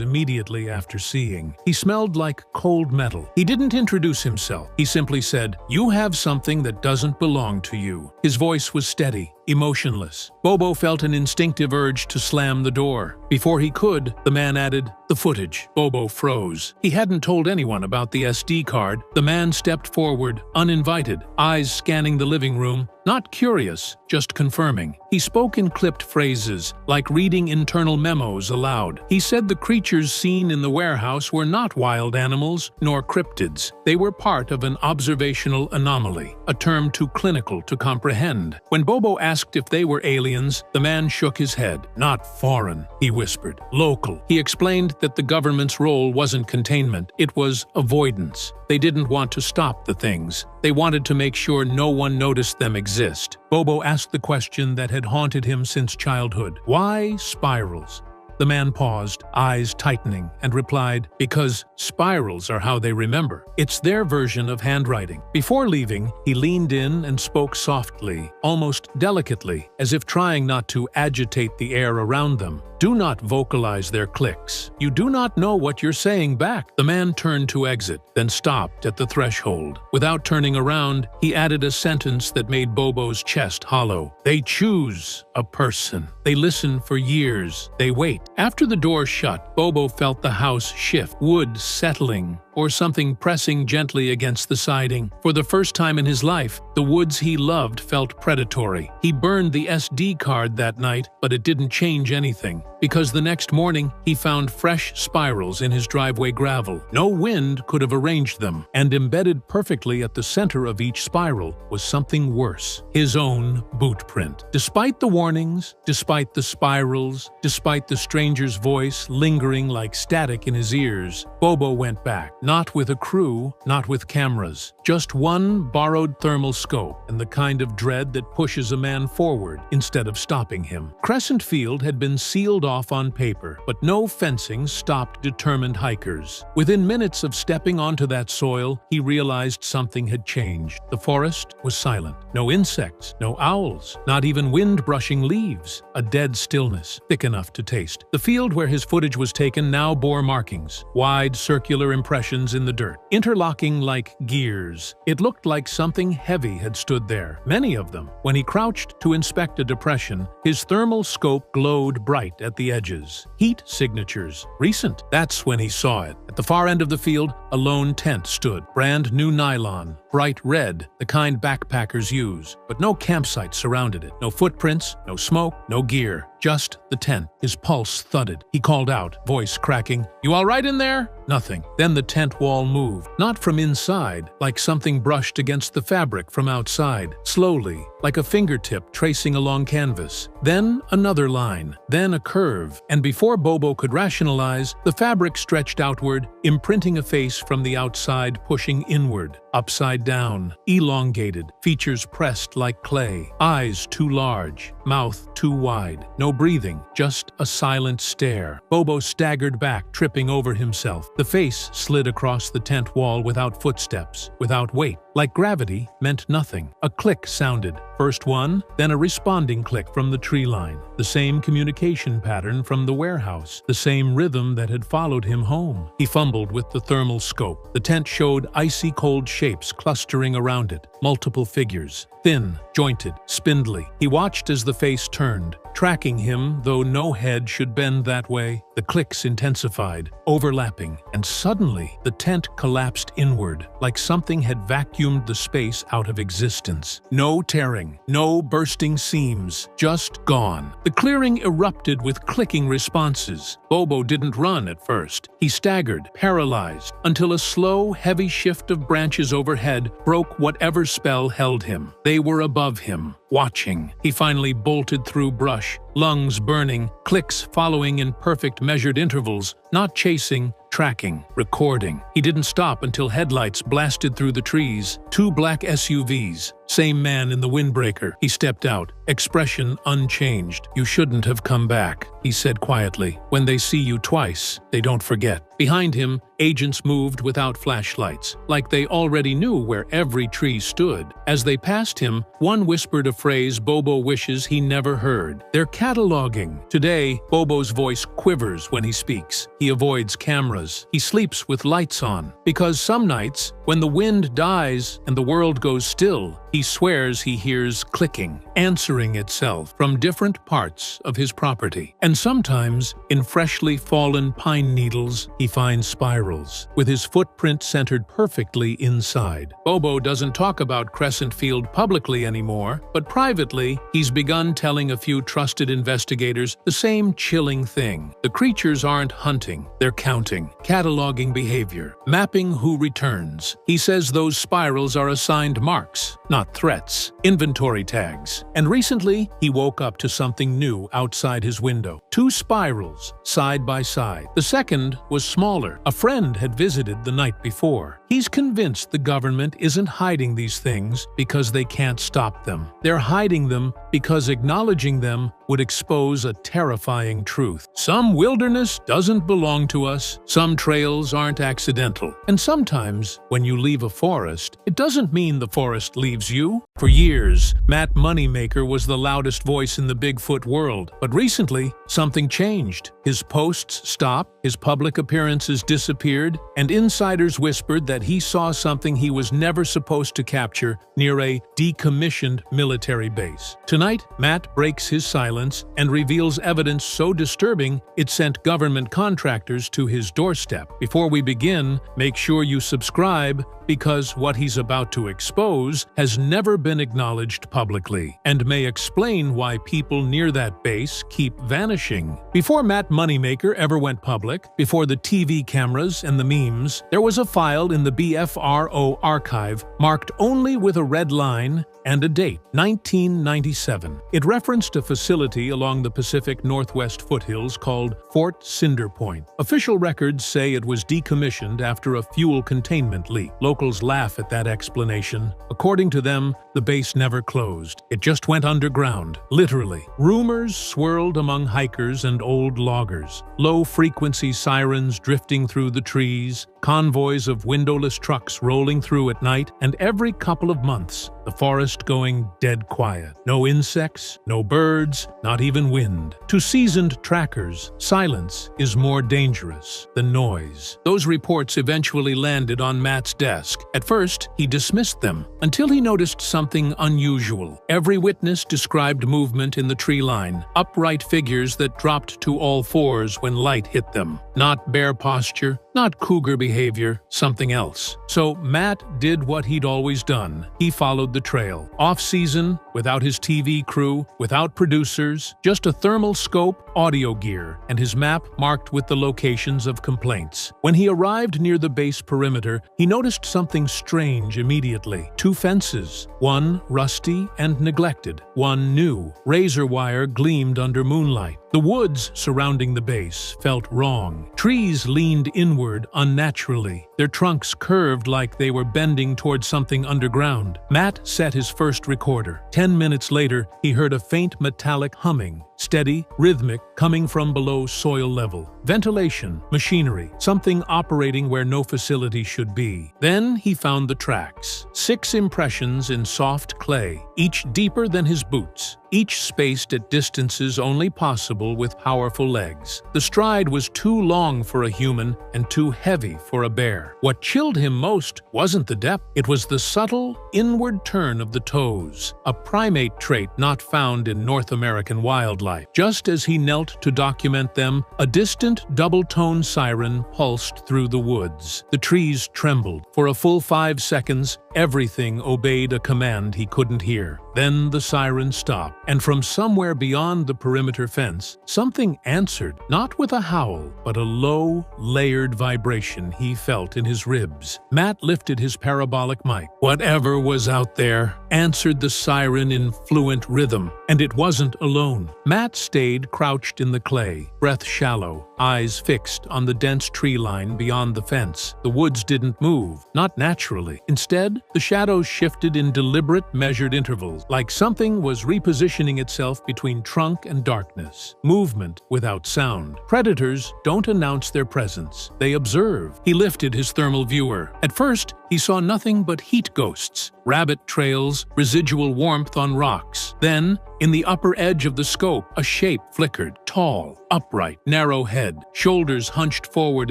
immediately after seeing. He smelled like cold metal. He didn't introduce himself. He simply said, "You have something that doesn't belong to you." His voice was steady, emotionless. Bobo felt an instinctive urge to slam the door. Before he could, the man added, "The footage." Bobo froze. He hadn't told anyone about the SD card. The man stepped forward, uninvited, eyes scanning the living room. Not curious, just confirming. He spoke in clipped phrases, like reading internal memos aloud. He said the creatures seen in the warehouse were not wild animals, nor cryptids. They were part of an observational anomaly, a term too clinical to comprehend. When Bobo asked if they were aliens, the man shook his head. "Not foreign," he whispered. "Local." He explained that the government's role wasn't containment, it was avoidance. They didn't want to stop the things. They wanted to make sure no one noticed them exist. Bobo asked the question that had haunted him since childhood. Why spirals? The man paused, eyes tightening, and replied, "Because spirals are how they remember. It's their version of handwriting." Before leaving, he leaned in and spoke softly, almost delicately, as if trying not to agitate the air around them. "Do not vocalize their clicks. You do not know what you're saying back." The man turned to exit, then stopped at the threshold. Without turning around, he added a sentence that made Bobo's chest hollow. "They choose a person. They listen for years. They wait." After the door shut, Bobo felt the house shift, wood settling, or something pressing gently against the siding. For the first time in his life, the woods he loved felt predatory. He burned the SD card that night, but it didn't change anything, because the next morning he found fresh spirals in his driveway gravel. No wind could have arranged them, and embedded perfectly at the center of each spiral was something worse: his own boot print. Despite the warnings, despite the spirals, despite the stranger's voice lingering like static in his ears, Bobo went back. Not with a crew, not with cameras. Just one borrowed thermal scope and the kind of dread that pushes a man forward instead of stopping him. Crescent Field had been sealed off on paper, but no fencing stopped determined hikers. Within minutes of stepping onto that soil, he realized something had changed. The forest was silent. No insects, no owls, not even wind brushing leaves. A dead stillness, thick enough to taste. The field where his footage was taken now bore markings, wide circular impressions in the dirt, interlocking like gears. It looked like something heavy had stood there, many of them. When he crouched to inspect a depression, his thermal scope glowed bright at the edges. Heat signatures, recent. That's when he saw it. At the far end of the field, a lone tent stood, brand new nylon, bright red, the kind backpackers use, but no campsite surrounded it. No footprints, no smoke, no gear. Just the tent. His pulse thudded. He called out, voice cracking, "You all right in there?" Nothing. Then the tent wall moved, not from inside, like something brushed against the fabric from outside, slowly, like a fingertip tracing along canvas. Then another line, then a curve, and before Bobo could rationalize, the fabric stretched outward, imprinting a face from the outside, pushing inward, upside down, elongated, features pressed like clay, eyes too large, mouth too wide. No breathing, just a silent stare. Bobo staggered back, tripping over himself. The face slid across the tent wall without footsteps, without weight. Like gravity meant nothing. A click sounded. First one, then a responding click from the tree line. The same communication pattern from the warehouse. The same rhythm that had followed him home. He fumbled with the thermal scope. The tent showed icy cold shapes clustering around it. Multiple figures. Thin, jointed, spindly. He watched as the face turned, tracking him, though no head should bend that way. The clicks intensified, overlapping, and suddenly the tent collapsed inward, like something had vacuumed the space out of existence. No tearing, no bursting seams, just gone. The clearing erupted with clicking responses. Bobo didn't run at first. He staggered, paralyzed, until a slow, heavy shift of branches overhead broke whatever spell held him. They were above him, watching. He finally bolted through brush, lungs burning, clicks following in perfect measured intervals, not chasing, tracking, recording. He didn't stop until headlights blasted through the trees. 2 black SUVs. Same man in the windbreaker. He stepped out, expression unchanged. "You shouldn't have come back," he said quietly. "When they see you twice, they don't forget." Behind him, agents moved without flashlights, like they already knew where every tree stood. As they passed him, one whispered a phrase Bobo wishes he never heard. "They're cataloging." Today, Bobo's voice quivers when he speaks. He avoids cameras. He sleeps with lights on. Because some nights, when the wind dies and the world goes still, he swears he hears clicking, answering itself from different parts of his property. And sometimes, in freshly fallen pine needles, he finds spirals, with his footprint centered perfectly inside. Bobo doesn't talk about Crescent Field publicly anymore, but privately, he's begun telling a few trusted investigators the same chilling thing. The creatures aren't hunting, they're counting, cataloging behavior, mapping who returns. He says those spirals are assigned marks, not threats, inventory tags. And recently, he woke up to something new outside his window. 2 spirals, side by side. The second was smaller. A friend had visited the night before. He's convinced the government isn't hiding these things because they can't stop them. They're hiding them because acknowledging them would expose a terrifying truth. Some wilderness doesn't belong to us. Some trails aren't accidental. And sometimes, when you leave a forest, it doesn't mean the forest leaves you. For years, Matt Moneymaker was the loudest voice in the Bigfoot world. But recently, something changed. His posts stopped, his public appearances disappeared, and insiders whispered that he saw something he was never supposed to capture near a decommissioned military base. Tonight, Matt breaks his silence and reveals evidence so disturbing it sent government contractors to his doorstep. Before we begin, make sure you subscribe, because what he's about to expose has never been acknowledged publicly and may explain why people near that base keep vanishing. Before Matt Moneymaker ever went public, before the TV cameras and the memes, there was a file in the the BFRO archive marked only with a red line and a date, 1997. It referenced a facility along the Pacific Northwest foothills called Fort Cinder Point. Official records say it was decommissioned after a fuel containment leak. Locals laugh at that explanation. According to them, the base never closed. It just went underground, literally. Rumors swirled among hikers and old loggers. Low-frequency sirens drifting through the trees, convoys of windowless trucks rolling through at night, and every couple of months, the forest going dead quiet. No insects, no birds, not even wind. To seasoned trackers, silence is more dangerous than noise. Those reports eventually landed on Matt's desk. At first, he dismissed them, until he noticed something unusual. Every witness described movement in the tree line, upright figures that dropped to all fours when light hit them. Not bear posture, not cougar behavior, something else. So Matt did what he'd always done. He followed the trail. Off-season, without his TV crew, without producers, just a thermal scope, audio gear, and his map marked with the locations of complaints. When he arrived near the base perimeter, he noticed something strange immediately. Two fences, one rusty and neglected, one new. Razor wire gleamed under moonlight. The woods surrounding the base felt wrong. Trees leaned inward unnaturally. Their trunks curved like they were bending towards something underground. Matt set his first recorder. 10 minutes later, he heard a faint metallic humming, steady, rhythmic, coming from below soil level. Ventilation, machinery, something operating where no facility should be. Then he found the tracks. 6 impressions in soft clay, each deeper than his boots, each spaced at distances only possible with powerful legs. The stride was too long for a human and too heavy for a bear. What chilled him most wasn't the depth, it was the subtle, inward turn of the toes, a primate trait not found in North American wildlife. Just as he knelt to document them, a distant double-tone siren pulsed through the woods. The trees trembled. For a full 5 seconds, everything obeyed a command he couldn't hear. Then the siren stopped, and from somewhere beyond the perimeter fence, something answered, not with a howl, but a low, layered vibration he felt in his ribs. Matt lifted his parabolic mic. Whatever was out there answered the siren in fluent rhythm, and it wasn't alone. Matt stayed crouched in the clay, breath shallow, eyes fixed on the dense tree line beyond the fence. The woods didn't move, not naturally. Instead, the shadows shifted in deliberate, measured intervals, like something was repositioning itself between trunk and darkness. Movement without sound. Predators don't announce their presence. They observe. He lifted his thermal viewer. At first, he saw nothing but heat ghosts, rabbit trails, residual warmth on rocks. Then, in the upper edge of the scope, a shape flickered, tall, upright, narrow head, shoulders hunched forward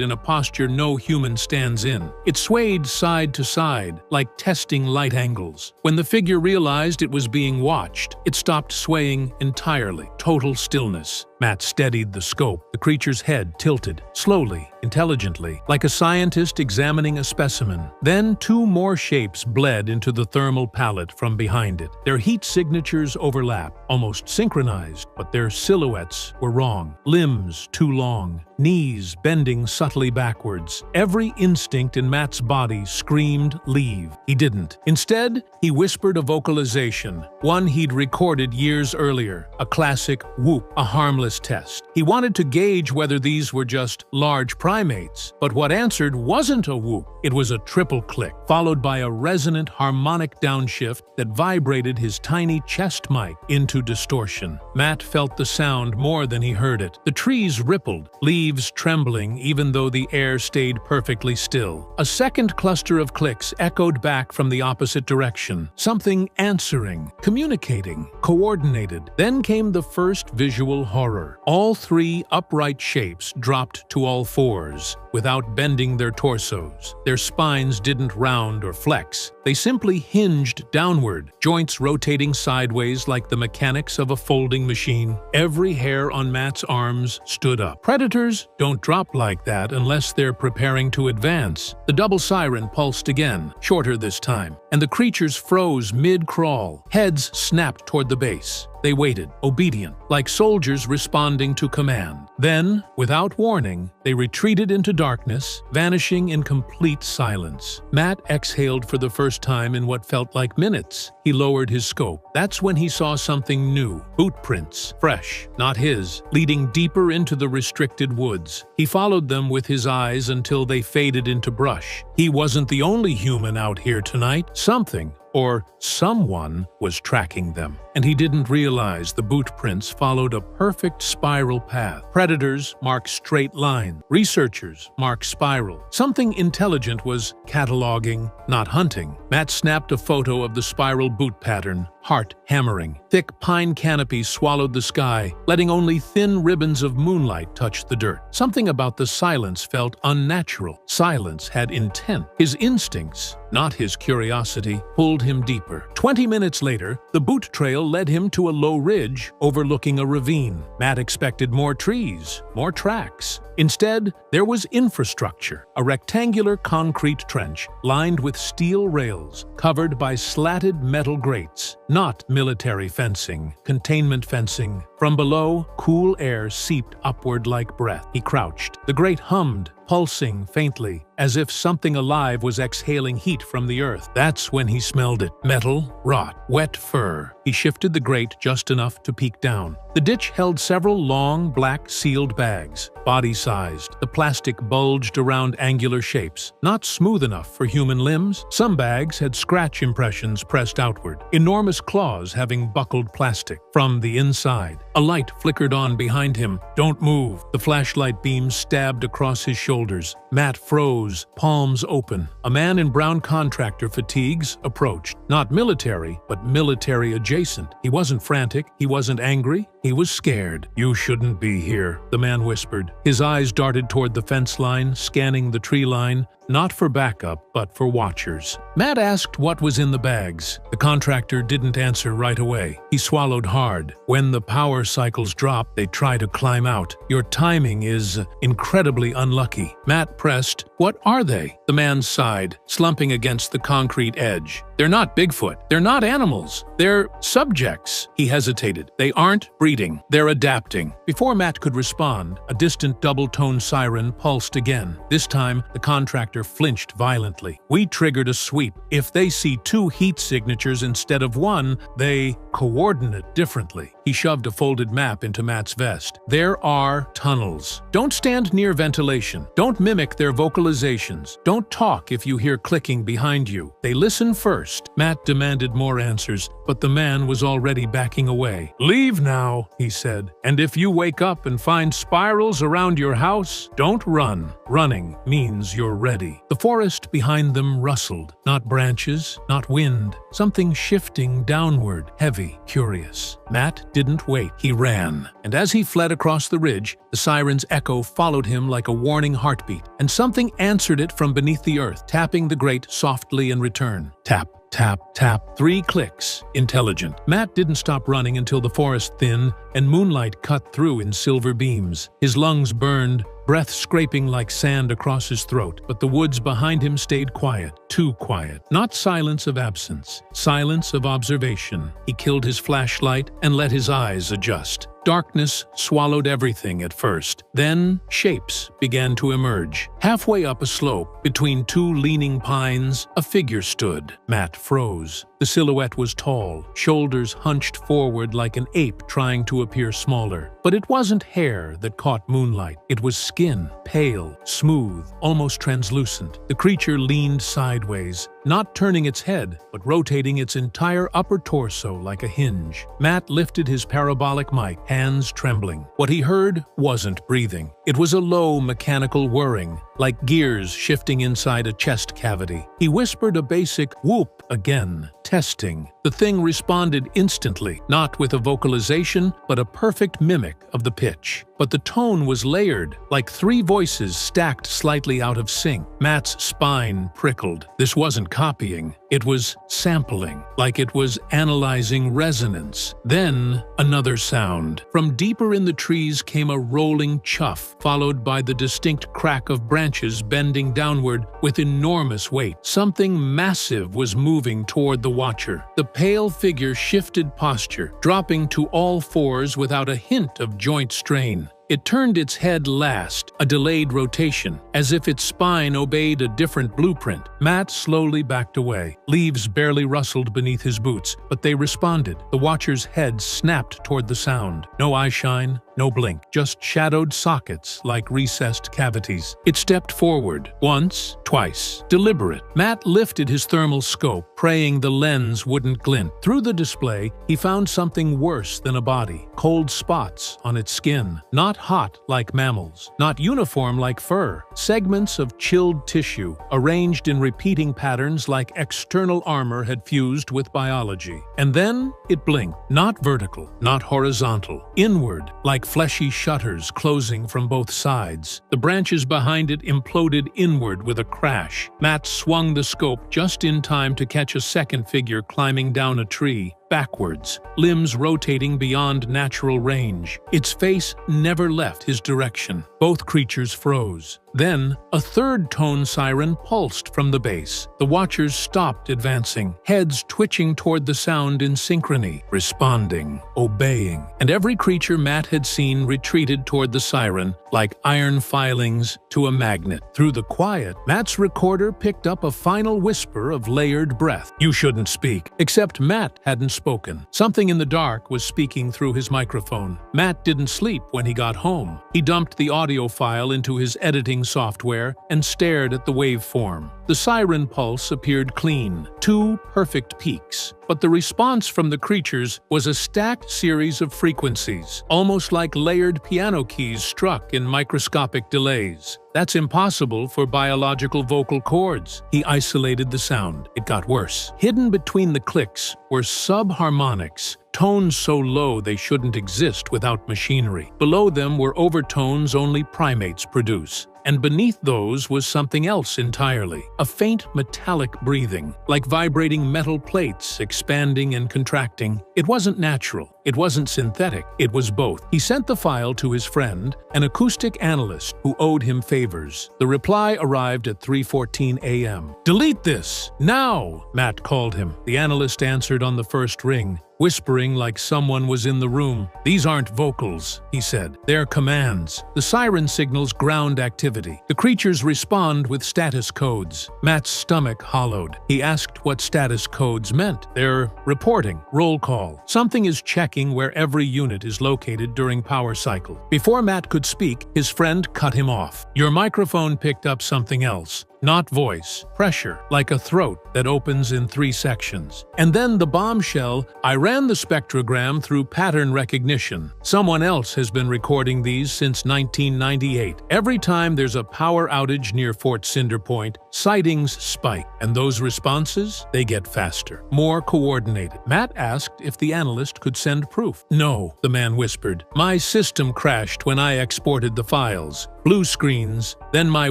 in a posture no human stands in. It swayed side to side, like testing light angles. When the figure realized it was being watched, it stopped swaying entirely. Total stillness. Matt steadied the scope. The creature's head tilted, slowly, intelligently, like a scientist examining a specimen. Then 2 more shapes bled into the thermal palette from behind it. Their heat signatures overlapped, almost synchronized, but their silhouettes were wrong. Limbs too long, knees bending subtly backwards. Every instinct in Matt's body screamed, leave. He didn't. Instead, he whispered a vocalization, one he'd recorded years earlier, a classic whoop, a harmless test. He wanted to gauge whether these were just large primates, but what answered wasn't a whoop. It was a triple click, followed by a resonant harmonic downshift that vibrated his tiny chest mic into distortion. Matt felt the sound more than he heard it. The trees rippled, leaves trembling even though the air stayed perfectly still. A second cluster of clicks echoed back from the opposite direction, something answering, communicating, coordinated. Then came the first visual horror. All 3 upright shapes dropped to all fours, without bending their torsos. Their spines didn't round or flex. They simply hinged downward, joints rotating sideways like the mechanics of a folding machine. Every hair on Matt's arms stood up. Predators don't drop like that unless they're preparing to advance. The double siren pulsed again, shorter this time. and the creatures froze mid-crawl. Heads snapped toward the base. They waited, obedient, like soldiers responding to command. Then, without warning, they retreated into darkness, vanishing in complete silence. Matt exhaled for the first time in what felt like minutes. He lowered his scope. That's when he saw something new. Boot prints, fresh, not his, leading deeper into the restricted woods. He followed them with his eyes until they faded into brush. He wasn't the only human out here tonight. Something, or someone, was tracking them, and he didn't realize the boot prints followed a perfect spiral path. Predators mark straight line. Researchers mark spiral. Something intelligent was cataloging, not hunting. Matt snapped a photo of the spiral boot pattern, heart hammering. Thick pine canopies swallowed the sky, letting only thin ribbons of moonlight touch the dirt. Something about the silence felt unnatural. Silence had intent. His instincts, not his curiosity, pulled him deeper. 20 minutes later, the boot trail led him to a low ridge overlooking a ravine. Matt expected more trees, more tracks. Instead, there was infrastructure, a rectangular concrete trench lined with steel rails, covered by slatted metal grates. Not military fencing, containment fencing. From below, cool air seeped upward like breath. He crouched. The grate hummed, pulsing faintly, as if something alive was exhaling heat from the earth. That's when he smelled it. Metal, rot, wet fur. He shifted the grate just enough to peek down. The ditch held several long, black sealed bags, body-sized. The plastic bulged around angular shapes, not smooth enough for human limbs. Some bags had scratch impressions pressed outward, enormous claws having buckled plastic. From the inside, a light flickered on behind him. "Don't move." The flashlight beam stabbed across his shoulders. Matt froze, palms open. A man in brown contractor fatigues approached. Not military, but military adjacent. He wasn't frantic. He wasn't angry. He was scared. "You shouldn't be here," the man whispered. His eyes darted toward the fence line, scanning the tree line, not for backup, but for watchers. Matt asked what was in the bags. The contractor didn't answer right away. He swallowed hard. "When the power cycles drop, they try to climb out. Your timing is incredibly unlucky." Matt pressed, "What are they?" The man sighed, slumping against the concrete edge. "They're not Bigfoot. They're not animals. They're subjects." He hesitated. "They aren't breeding. They're adapting." Before Matt could respond, a distant double-tone siren pulsed again. This time, the contractor flinched violently. "We triggered a sweep. If they see 2 heat signatures instead of 1, they coordinate differently." He shoved a folded map into Matt's vest. "There are tunnels. Don't stand near ventilation. Don't mimic their vocalizations. Don't talk if you hear clicking behind you. They listen first." Matt demanded more answers, but the man was already backing away. "Leave now," he said. "And if you wake up and find spirals around your house, don't run. Running means you're ready." The forest behind them rustled. Not branches, not wind. Something shifting downward, heavy, curious. Matt didn't wait. He ran. And as he fled across the ridge, the siren's echo followed him like a warning heartbeat, and something answered it from beneath the earth, tapping the grate softly in return. Tap. Tap, tap. 3 clicks. Intelligent. Matt didn't stop running until the forest thinned and moonlight cut through in silver beams. His lungs burned, breath scraping like sand across his throat, but the woods behind him stayed quiet, too quiet. Not silence of absence, silence of observation. He killed his flashlight and let his eyes adjust. Darkness swallowed everything at first. Then shapes began to emerge. Halfway up a slope, between 2 leaning pines, a figure stood. Matt froze. The silhouette was tall, shoulders hunched forward like an ape trying to appear smaller. But it wasn't hair that caught moonlight. It was skin, pale, smooth, almost translucent. The creature leaned sideways, not turning its head, but rotating its entire upper torso like a hinge. Matt lifted his parabolic mic, hands trembling. What he heard wasn't breathing. It was a low mechanical whirring, like gears shifting inside a chest cavity. He whispered a basic whoop again. Testing. The thing responded instantly, not with a vocalization, but a perfect mimic of the pitch. But the tone was layered, like 3 voices stacked slightly out of sync. Matt's spine prickled. This wasn't copying. It was sampling, like it was analyzing resonance. Then, another sound. From deeper in the trees came a rolling chuff, followed by the distinct crack of branches branches bending downward with enormous weight. Something massive was moving toward the watcher. The pale figure shifted posture, dropping to all fours without a hint of joint strain. It turned its head last, a delayed rotation, as if its spine obeyed a different blueprint. Matt slowly backed away. Leaves barely rustled beneath his boots, but they responded. The watcher's head snapped toward the sound. No eyeshine, no blink, just shadowed sockets like recessed cavities. It stepped forward, once, twice, deliberate. Matt lifted his thermal scope, praying the lens wouldn't glint. Through the display, he found something worse than a body. Cold spots on its skin. Not hot like mammals, not uniform like fur. Segments of chilled tissue, arranged in repeating patterns like external armor had fused with biology. And then it blinked. Not vertical, not horizontal. Inward, like fleshy shutters closing from both sides. The branches behind it imploded inward with a crash. Matt swung the scope just in time to catch a second figure climbing down a tree. Backwards, limbs rotating beyond natural range. Its face never left his direction. Both creatures froze. Then, a third tone siren pulsed from the base. The watchers stopped advancing, heads twitching toward the sound in synchrony, responding, obeying. And every creature Matt had seen retreated toward the siren, like iron filings to a magnet. Through the quiet, Matt's recorder picked up a final whisper of layered breath. You shouldn't speak. Except Matt hadn't spoken. Something in the dark was speaking through his microphone. Matt didn't sleep when he got home. He dumped the audio file into his editing software and stared at the waveform. The siren pulse appeared clean, 2 perfect peaks. But the response from the creatures was a stacked series of frequencies, almost like layered piano keys struck in microscopic delays. That's impossible for biological vocal cords. He isolated the sound. It got worse. Hidden between the clicks were subharmonics, tones so low they shouldn't exist without machinery. Below them were overtones only primates produce. And beneath those was something else entirely, a faint metallic breathing, like vibrating metal plates expanding and contracting. It wasn't natural. It wasn't synthetic. It was both. He sent the file to his friend, an acoustic analyst who owed him favors. The reply arrived at 3:14 a.m. "Delete this! Now!" Matt called him. The analyst answered on the first ring, whispering like someone was in the room. "These aren't vocals," he said. "They're commands." The siren signals ground activity. The creatures respond with status codes. Matt's stomach hollowed. He asked what status codes meant. "They're reporting. Roll call. Something is checking where every unit is located during power cycle." Before Matt could speak, his friend cut him off. "Your microphone picked up something else. Not voice, pressure, like a throat that opens in 3 sections. And then the bombshell, I ran the spectrogram through pattern recognition. Someone else has been recording these since 1998. Every time there's a power outage near Fort Cinder Point, sightings spike. And those responses, they get faster, more coordinated. Matt asked if the analyst could send proof. "No," the man whispered. "My system crashed when I exported the files. Blue screens, then my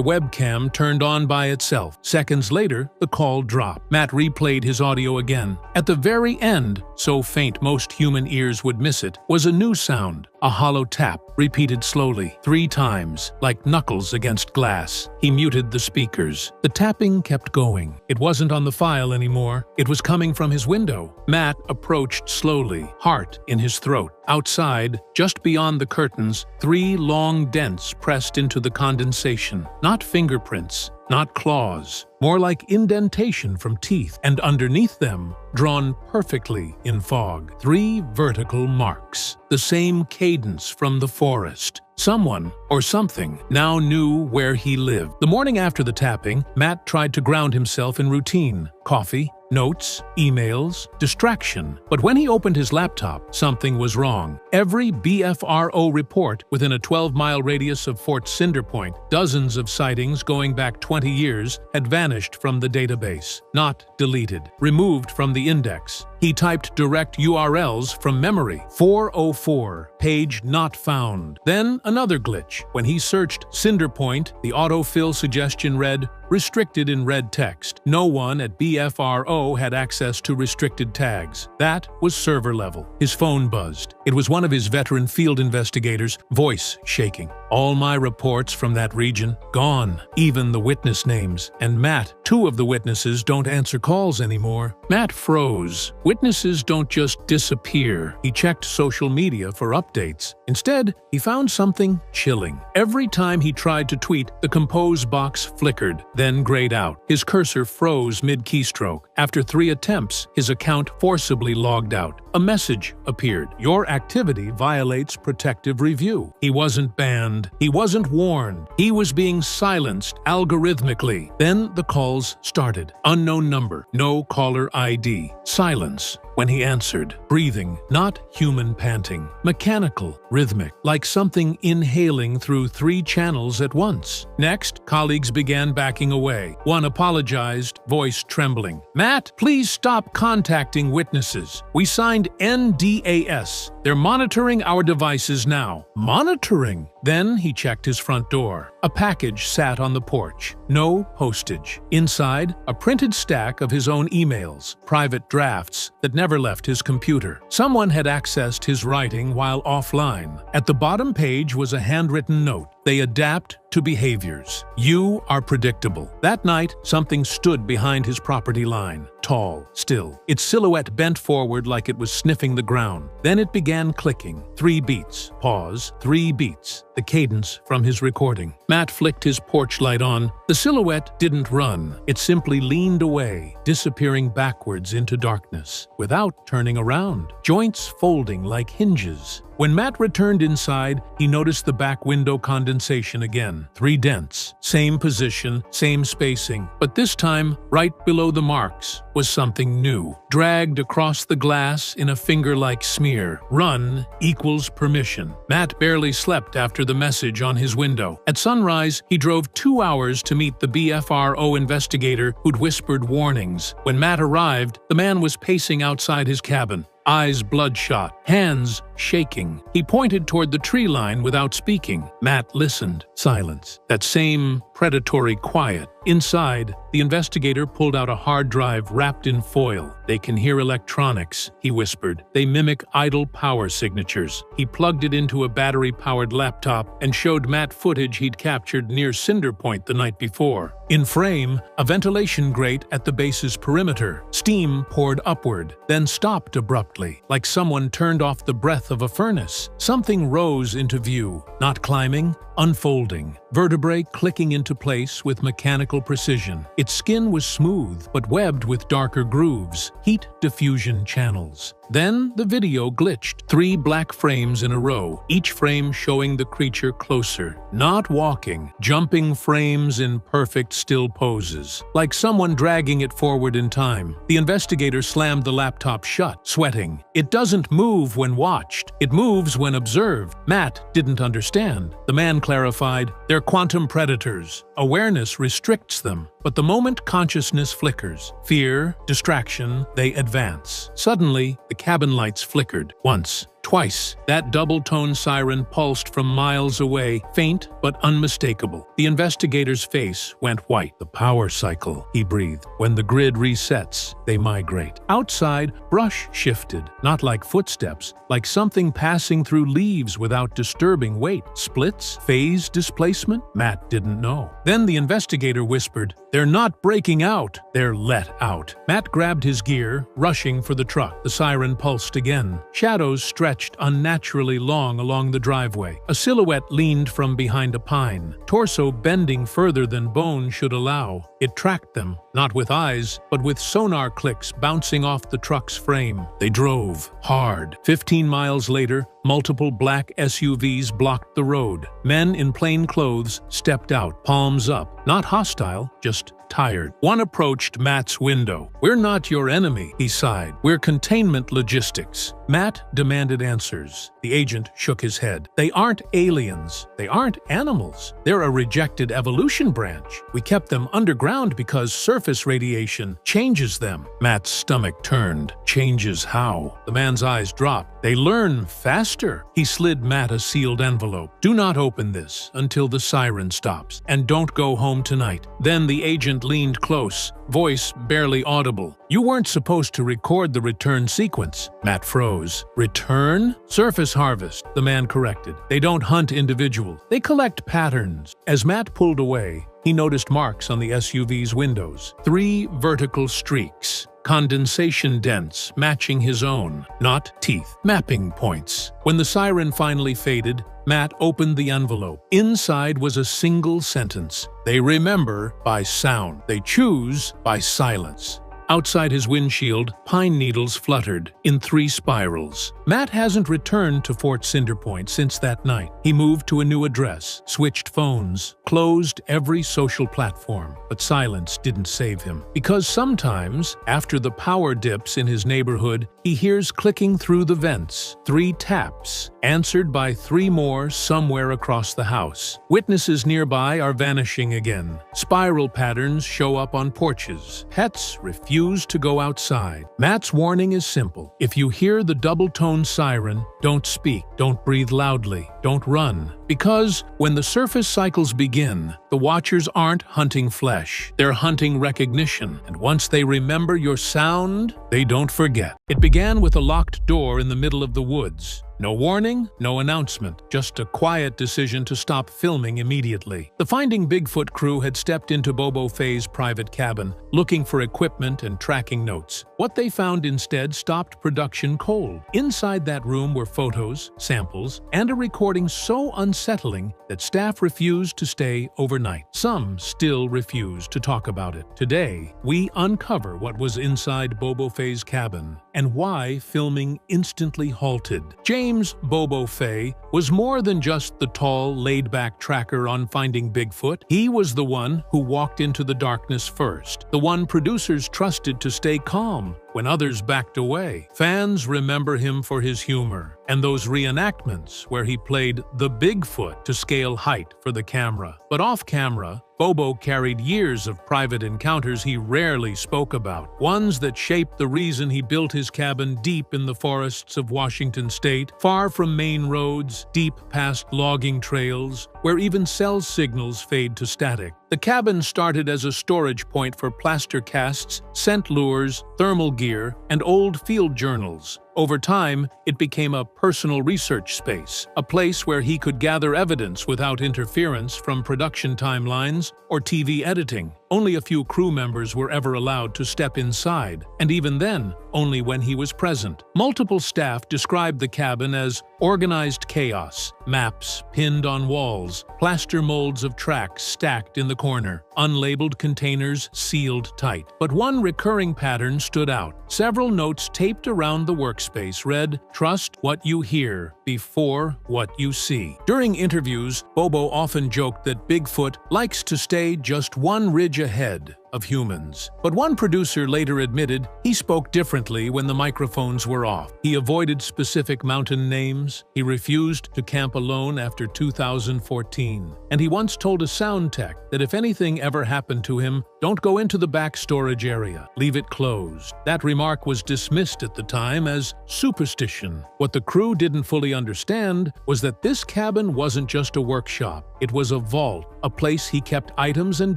webcam turned on by itself. Seconds later, the call dropped." Matt replayed his audio again. At the very end, so faint most human ears would miss it, was a new sound. A hollow tap, repeated slowly, 3 times, like knuckles against glass. He muted the speakers. The tapping kept going. It wasn't on the file anymore. It was coming from his window. Matt approached slowly, heart in his throat. Outside, just beyond the curtains, 3 long dents pressed into the condensation. Not fingerprints, not claws, more like indentation from teeth, and underneath them, drawn perfectly in fog, 3 vertical marks. The same cadence from the forest. Someone, or something, now knew where he lived. The morning after the tapping, Matt tried to ground himself in routine. Coffee, notes, emails, distraction. But when he opened his laptop, something was wrong. Every BFRO report within a 12-mile radius of Fort Cinder Point, dozens of sightings going back 20 years, had vanished from the database. Not deleted, removed from the index. He typed direct URLs from memory. 404, page not found. Then another glitch. When he searched Cinder Point, the autofill suggestion read, restricted in red text. No one at BFRO had access to restricted tags. That was server level. His phone buzzed. It was one of his veteran field investigators, voice shaking. All my reports from that region, gone. Even the witness names. And Matt, 2 of the witnesses don't answer calls anymore. Matt froze. Witnesses don't just disappear. He checked social media for updates. Instead, he found something chilling. Every time he tried to tweet, the compose box flickered, then grayed out. His cursor froze mid-keystroke. After 3 attempts, his account forcibly logged out. A message appeared. Your activity violates protective review. He wasn't banned. He wasn't warned. He was being silenced algorithmically. Then the calls started. Unknown number. No caller ID. Silence when he answered. Breathing, not human panting. Mechanical, rhythmic, like something inhaling through 3 channels at once. Next, colleagues began backing away. One apologized, voice trembling. Matt, please stop contacting witnesses. We signed NDAS. They're monitoring our devices now. Monitoring? Then he checked his front door. A package sat on the porch. No postage. Inside, a printed stack of his own emails, private drafts that never left his computer. Someone had accessed his writing while offline. At the bottom page was a handwritten note. They adapt to behaviors. You are predictable. That night, something stood behind his property line. Tall, still. Its silhouette bent forward like it was sniffing the ground. Then it began clicking. 3 beats. Pause. 3 beats. The cadence from his recording. Matt flicked his porch light on. The silhouette didn't run. It simply leaned away, disappearing backwards into darkness, without turning around. Joints folding like hinges. When Matt returned inside, he noticed the back window condensation again. 3 dents. Same position, same spacing. But this time, right below the marks, was something new. Dragged across the glass in a finger-like smear. Run equals permission. Matt barely slept after the message on his window. At sunrise, he drove 2 hours to meet the BFRO investigator who'd whispered warnings. When Matt arrived, the man was pacing outside his cabin. Eyes bloodshot, hands shaking. He pointed toward the tree line without speaking. Matt listened. Silence. That same predatory quiet. Inside, the investigator pulled out a hard drive wrapped in foil. They can hear electronics, he whispered. They mimic idle power signatures. He plugged it into a battery-powered laptop and showed Matt footage he'd captured near Cinder Point the night before. In frame, a ventilation grate at the base's perimeter. Steam poured upward, then stopped abruptly, like someone turned off the breath of a furnace. Something rose into view, not climbing, unfolding, vertebrae clicking into place with mechanical precision. Its skin was smooth, but webbed with darker grooves, heat diffusion channels. Then the video glitched. 3 black frames in a row, each frame showing the creature closer. Not walking, jumping frames in perfect still poses, like someone dragging it forward in time. The investigator slammed the laptop shut, sweating. It doesn't move when watched. It moves when observed. Matt didn't understand. The man clarified, they're quantum predators. Awareness restricts them. But the moment consciousness flickers, fear, distraction, they advance. Suddenly, the cabin lights flickered. Once, twice. That double-tone siren pulsed from miles away, faint but unmistakable. The investigator's face went white. The power cycle, he breathed. When the grid resets, they migrate. Outside, brush shifted, not like footsteps, like something passing through leaves without disturbing weight. Splits? Phase displacement? Matt didn't know. Then the investigator whispered, they're not breaking out, they're let out. Matt grabbed his gear, rushing for the truck. The siren pulsed again. Shadows stretched unnaturally long along the driveway. A silhouette leaned from behind a pine, torso bending further than bone should allow. It tracked them, not with eyes, but with sonar clicks bouncing off the truck's frame. They drove, hard. 15 miles later, multiple black SUVs blocked the road. Men in plain clothes stepped out, palms up. Not hostile, just tired. One approached Matt's window. We're not your enemy, he sighed. We're containment logistics. Matt demanded answers. The agent shook his head. They aren't aliens. They aren't animals. They're a rejected evolution branch. We kept them underground ground because surface radiation changes them. Matt's stomach turned. Changes how? The man's eyes dropped. They learn faster. He slid Matt a sealed envelope. Do not open this until the siren stops, and don't go home tonight. Then the agent leaned close, voice barely audible. You weren't supposed to record the return sequence. Matt froze. Return? Surface harvest, the man corrected. They don't hunt individuals. They collect patterns. As Matt pulled away, he noticed marks on the SUV's windows. 3 vertical streaks. Condensation dents matching his own, not teeth. Mapping points. When the siren finally faded, Matt opened the envelope. Inside was a single sentence. They remember by sound. They choose by silence. Outside his windshield, pine needles fluttered in 3 spirals. Matt hasn't returned to Fort Cinder Point since that night. He moved to a new address, switched phones, closed every social platform. But silence didn't save him. Because sometimes, after the power dips in his neighborhood, he hears clicking through the vents. 3 taps, answered by 3 more somewhere across the house. Witnesses nearby are vanishing again. Spiral patterns show up on porches. Pets refuse to go outside. Matt's warning is simple. If you hear the double-tone siren, don't speak, don't breathe loudly, don't run. Because when the surface cycles begin, the watchers aren't hunting flesh. They're hunting recognition. And once they remember your sound, they don't forget. It began with a locked door in the middle of the woods. No warning, no announcement, just a quiet decision to stop filming immediately. The Finding Bigfoot crew had stepped into Bobo Fay's private cabin, looking for equipment and tracking notes. What they found instead stopped production cold. Inside that room were photos, samples, and a recording so unsettling that staff refused to stay overnight. Some still refuse to talk about it. Today, we uncover what was inside Bobo Fay's cabin and why filming instantly halted. James Bobo Fay was more than just the tall, laid-back tracker on Finding Bigfoot. He was the one who walked into the darkness first, the one producers trusted to stay calm when others backed away. Fans remember him for his humor and those reenactments where he played the Bigfoot to scale height for the camera. But off-camera, Bobo carried years of private encounters he rarely spoke about, ones that shaped the reason he built his cabin deep in the forests of Washington state, far from main roads, deep past logging trails, where even cell signals fade to static. The cabin started as a storage point for plaster casts, scent lures, thermal gear, and old field journals. Over time, it became a personal research space, a place where he could gather evidence without interference from production timelines or TV editing. Only a few crew members were ever allowed to step inside, and even then, only when he was present. Multiple staff described the cabin as organized chaos, maps pinned on walls, plaster molds of tracks stacked in the corner, unlabeled containers sealed tight. But one recurring pattern stood out. Several notes taped around the workspace read, "Trust what you hear before what you see." During interviews, Bobo often joked that Bigfoot likes to stay just one ridge ahead of humans. But one producer later admitted he spoke differently when the microphones were off. He avoided specific mountain names, he refused to camp alone after 2014, and he once told a sound tech that if anything ever happened to him, don't go into the back storage area, leave it closed. That remark was dismissed at the time as superstition. What the crew didn't fully understand was that this cabin wasn't just a workshop, it was a vault, a place he kept items and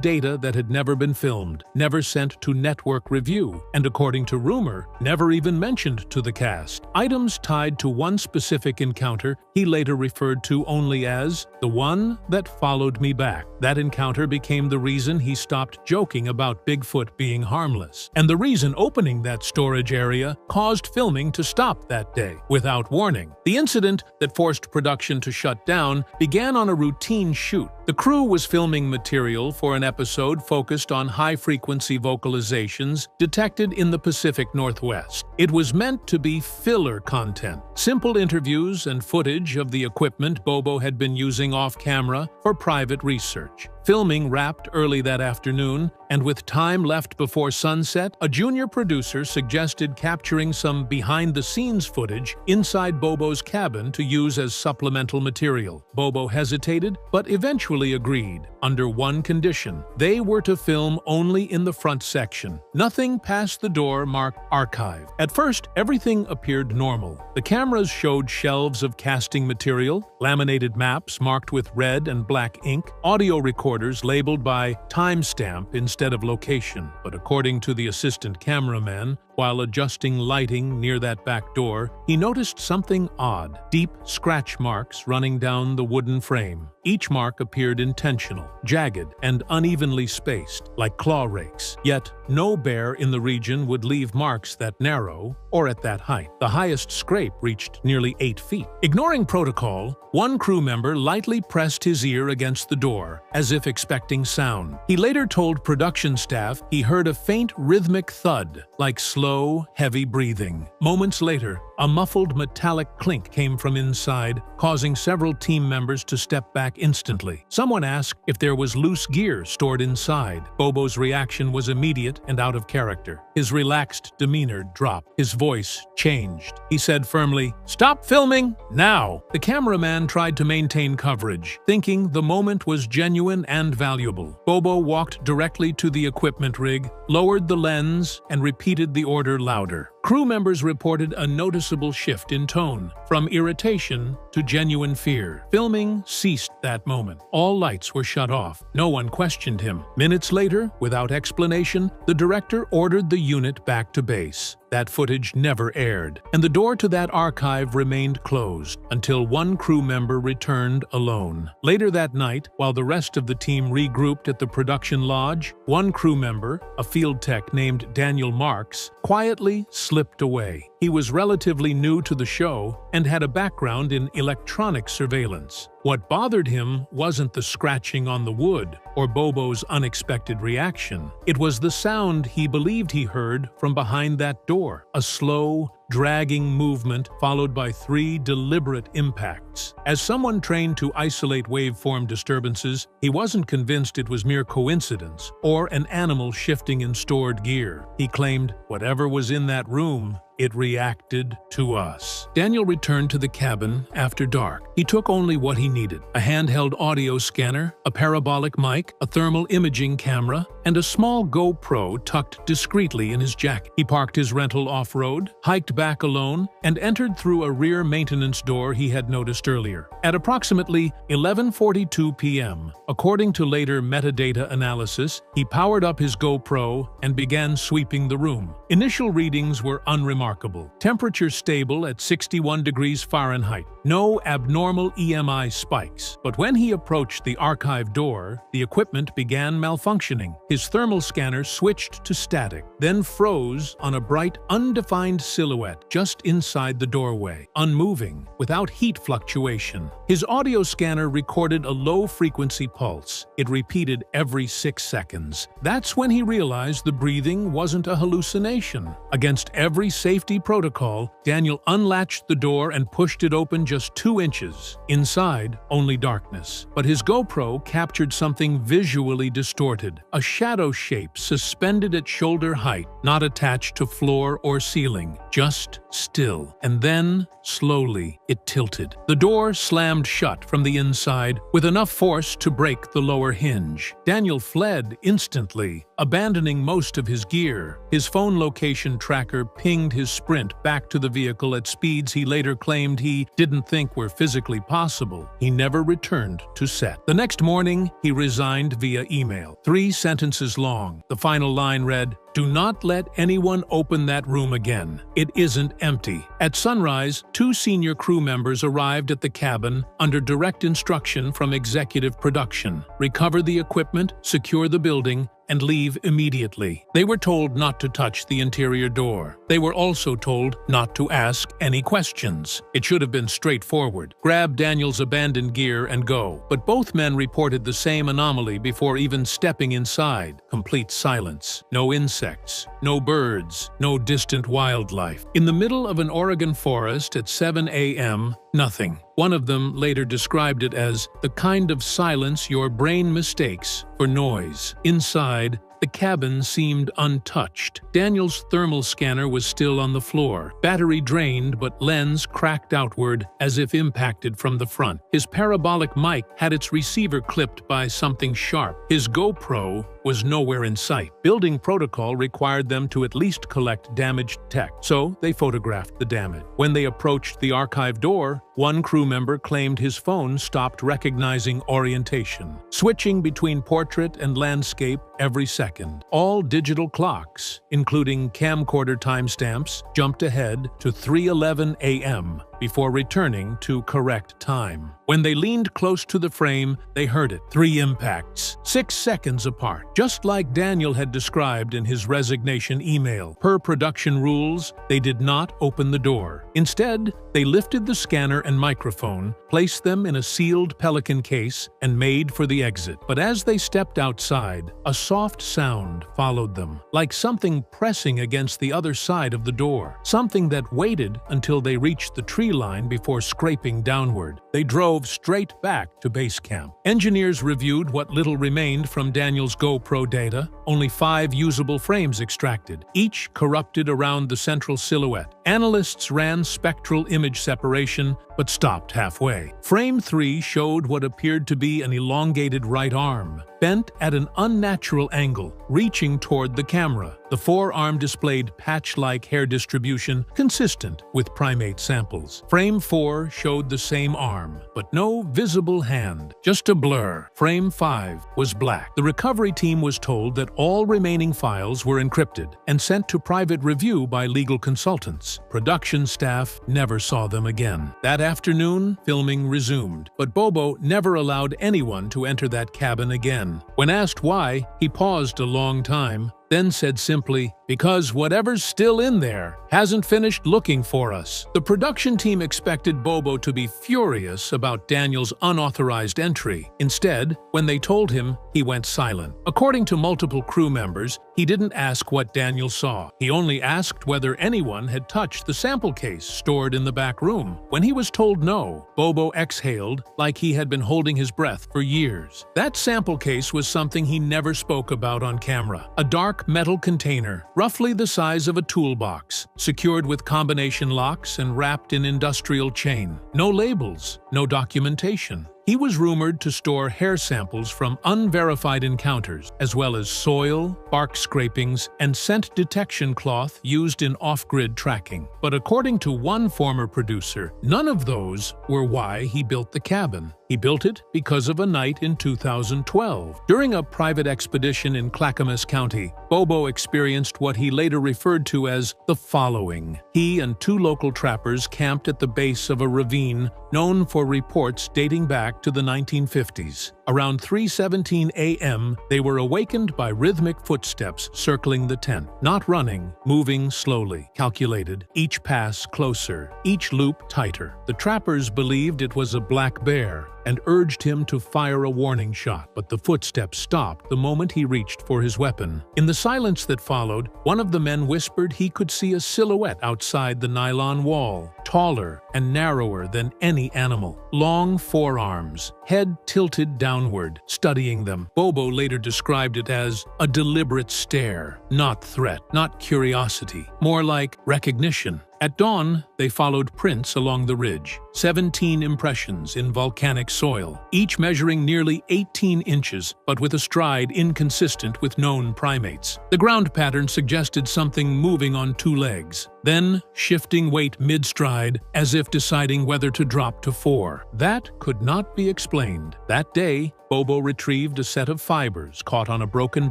data that had never been filmed, never sent to network review, and according to rumor, never even mentioned to the cast. Items tied to one specific encounter he later referred to only as the one that followed me back. That encounter became the reason he stopped joking about Bigfoot being harmless, and the reason opening that storage area caused filming to stop that day, without warning. The incident that forced production to shut down began on a routine shoot. The crew was filming material for an episode focused on high-frequency vocalizations detected in the Pacific Northwest. It was meant to be filler content, simple interviews and footage of the equipment Bobo had been using off-camera for private research. Filming wrapped early that afternoon, and with time left before sunset, a junior producer suggested capturing some behind-the-scenes footage inside Bobo's cabin to use as supplemental material. Bobo hesitated, but eventually agreed, under one condition. They were to film only in the front section. Nothing past the door marked archive. At first, everything appeared normal. The cameras showed shelves of casting material, laminated maps marked with red and black ink, audio recorders labeled by timestamp instead of location. But according to the assistant cameraman, while adjusting lighting near that back door, he noticed something odd: deep scratch marks running down the wooden frame. Each mark appeared intentional, jagged, and unevenly spaced, like claw rakes. Yet, no bear in the region would leave marks that narrow or at that height. The highest scrape reached nearly 8 feet. Ignoring protocol, one crew member lightly pressed his ear against the door, as if expecting sound. He later told production staff he heard a faint rhythmic thud, like slow, heavy breathing. Moments later, a muffled metallic clink came from inside, causing several team members to step back instantly. Someone asked if there was loose gear stored inside. Bobo's reaction was immediate and out of character. His relaxed demeanor dropped. His voice changed. He said firmly, "Stop filming, now!" The cameraman tried to maintain coverage, thinking the moment was genuine and valuable. Bobo walked directly to the equipment rig, lowered the lens, and repeated the order louder. Crew members reported a noticeable shift in tone, from irritation to genuine fear. Filming ceased that moment. All lights were shut off. No one questioned him. Minutes later, without explanation, the director ordered the unit back to base. That footage never aired, and the door to that archive remained closed until one crew member returned alone. Later that night, while the rest of the team regrouped at the production lodge, one crew member, a field tech named Daniel Marks, quietly slipped away. He was relatively new to the show and had a background in electronic surveillance. What bothered him wasn't the scratching on the wood or Bobo's unexpected reaction. It was the sound he believed he heard from behind that door, a slow, dragging movement followed by 3 deliberate impacts. As someone trained to isolate waveform disturbances, he wasn't convinced it was mere coincidence or an animal shifting in stored gear. He claimed, "Whatever was in that room, it reacted to us." Daniel returned to the cabin after dark. He took only what he needed: a handheld audio scanner, a parabolic mic, a thermal imaging camera, and a small GoPro tucked discreetly in his jacket. He parked his rental off-road, hiked back alone, and entered through a rear maintenance door he had noticed earlier. At approximately 11:42 p.m., according to later metadata analysis, he powered up his GoPro and began sweeping the room. Initial readings were unremarkable. Temperature stable at 61 degrees Fahrenheit. No abnormal EMI spikes. But when he approached the archive door, the equipment began malfunctioning. His thermal scanner switched to static, then froze on a bright, undefined silhouette just inside the doorway, unmoving, without heat fluctuation. His audio scanner recorded a low-frequency pulse. It repeated every 6 seconds. That's when he realized the breathing wasn't a hallucination. Against every safety protocol, Daniel unlatched the door and pushed it open just 2 inches. Inside, only darkness. But his GoPro captured something visually distorted, a shadow shape suspended at shoulder height, not attached to floor or ceiling, just still. And then, slowly, it tilted. The door slammed shut from the inside with enough force to break the lower hinge. Daniel fled instantly, abandoning most of his gear. His phone location tracker pinged his sprint back to the vehicle at speeds he later claimed he didn't think were physically possible. He never returned to set. The next morning, he resigned via email. 3 sentences long. The final line read, "Do not let anyone open that room again. It isn't empty." At sunrise, 2 senior crew members arrived at the cabin under direct instruction from executive production. Recover the equipment, secure the building, and leave immediately. They were told not to touch the interior door. They were also told not to ask any questions. It should have been straightforward. Grab Daniel's abandoned gear and go. But both men reported the same anomaly before even stepping inside. Complete silence. No insects. No birds. No distant wildlife. In the middle of an Oregon forest at 7 a.m., Nothing. One of them later described it as the kind of silence your brain mistakes for noise. Inside, the cabin seemed untouched. Daniel's thermal scanner was still on the floor, battery drained but lens cracked outward as if impacted from the front. His parabolic mic had its receiver clipped by something sharp. His GoPro was nowhere in sight. Building protocol required them to at least collect damaged tech, so they photographed the damage. When they approached the archive door, one crew member claimed his phone stopped recognizing orientation, switching between portrait and landscape every second. All digital clocks, including camcorder timestamps, jumped ahead to 3:11 a.m. before returning to correct time. When they leaned close to the frame, they heard it. 3 impacts, 6 seconds apart, just like Daniel had described in his resignation email. Per production rules, they did not open the door. Instead, they lifted the scanner and microphone, placed them in a sealed Pelican case, and made for the exit. But as they stepped outside, a soft sound followed them, like something pressing against the other side of the door, something that waited until they reached the tree line before scraping downward. They drove straight back to base camp. Engineers reviewed what little remained from Daniel's GoPro data, only 5 usable frames extracted, each corrupted around the central silhouette. Analysts ran spectral image separation, but stopped halfway. Frame 3 showed what appeared to be an elongated right arm, bent at an unnatural angle, reaching toward the camera. The forearm displayed patch-like hair distribution consistent with primate samples. Frame 4 showed the same arm, but no visible hand, just a blur. Frame 5 was black. The recovery team was told that all remaining files were encrypted and sent to private review by legal consultants. Production staff never saw them again. That afternoon, filming resumed, but Bobo never allowed anyone to enter that cabin again. When asked why, he paused a long time, then said simply, "Because whatever's still in there hasn't finished looking for us." The production team expected Bobo to be furious about Daniel's unauthorized entry. Instead, when they told him, he went silent. According to multiple crew members, he didn't ask what Daniel saw. He only asked whether anyone had touched the sample case stored in the back room. When he was told no, Bobo exhaled like he had been holding his breath for years. That sample case was something he never spoke about on camera. A dark metal container, roughly the size of a toolbox, secured with combination locks and wrapped in industrial chain. No labels, no documentation. He was rumored to store hair samples from unverified encounters, as well as soil, bark scrapings, and scent detection cloth used in off-grid tracking. But according to one former producer, none of those were why he built the cabin. He built it because of a night in 2012. During a private expedition in Clackamas County, Bobo experienced what he later referred to as the following. He and 2 local trappers camped at the base of a ravine known for reports dating back to the 1950s. Around 3:17 a.m., they were awakened by rhythmic footsteps circling the tent. Not running, moving slowly, calculated, each pass closer, each loop tighter. The trappers believed it was a black bear and urged him to fire a warning shot, but the footsteps stopped the moment he reached for his weapon. In the silence that followed, one of the men whispered he could see a silhouette outside the nylon wall, taller and narrower than any animal. Long forearms, head tilted downward, studying them. Bobo later described it as a deliberate stare, not threat, not curiosity, more like recognition. At dawn, they followed prints along the ridge, 17 impressions in volcanic soil, each measuring nearly 18 inches, but with a stride inconsistent with known primates. The ground pattern suggested something moving on 2 legs, then shifting weight mid-stride as if deciding whether to drop to 4. That could not be explained. That day, Bobo retrieved a set of fibers caught on a broken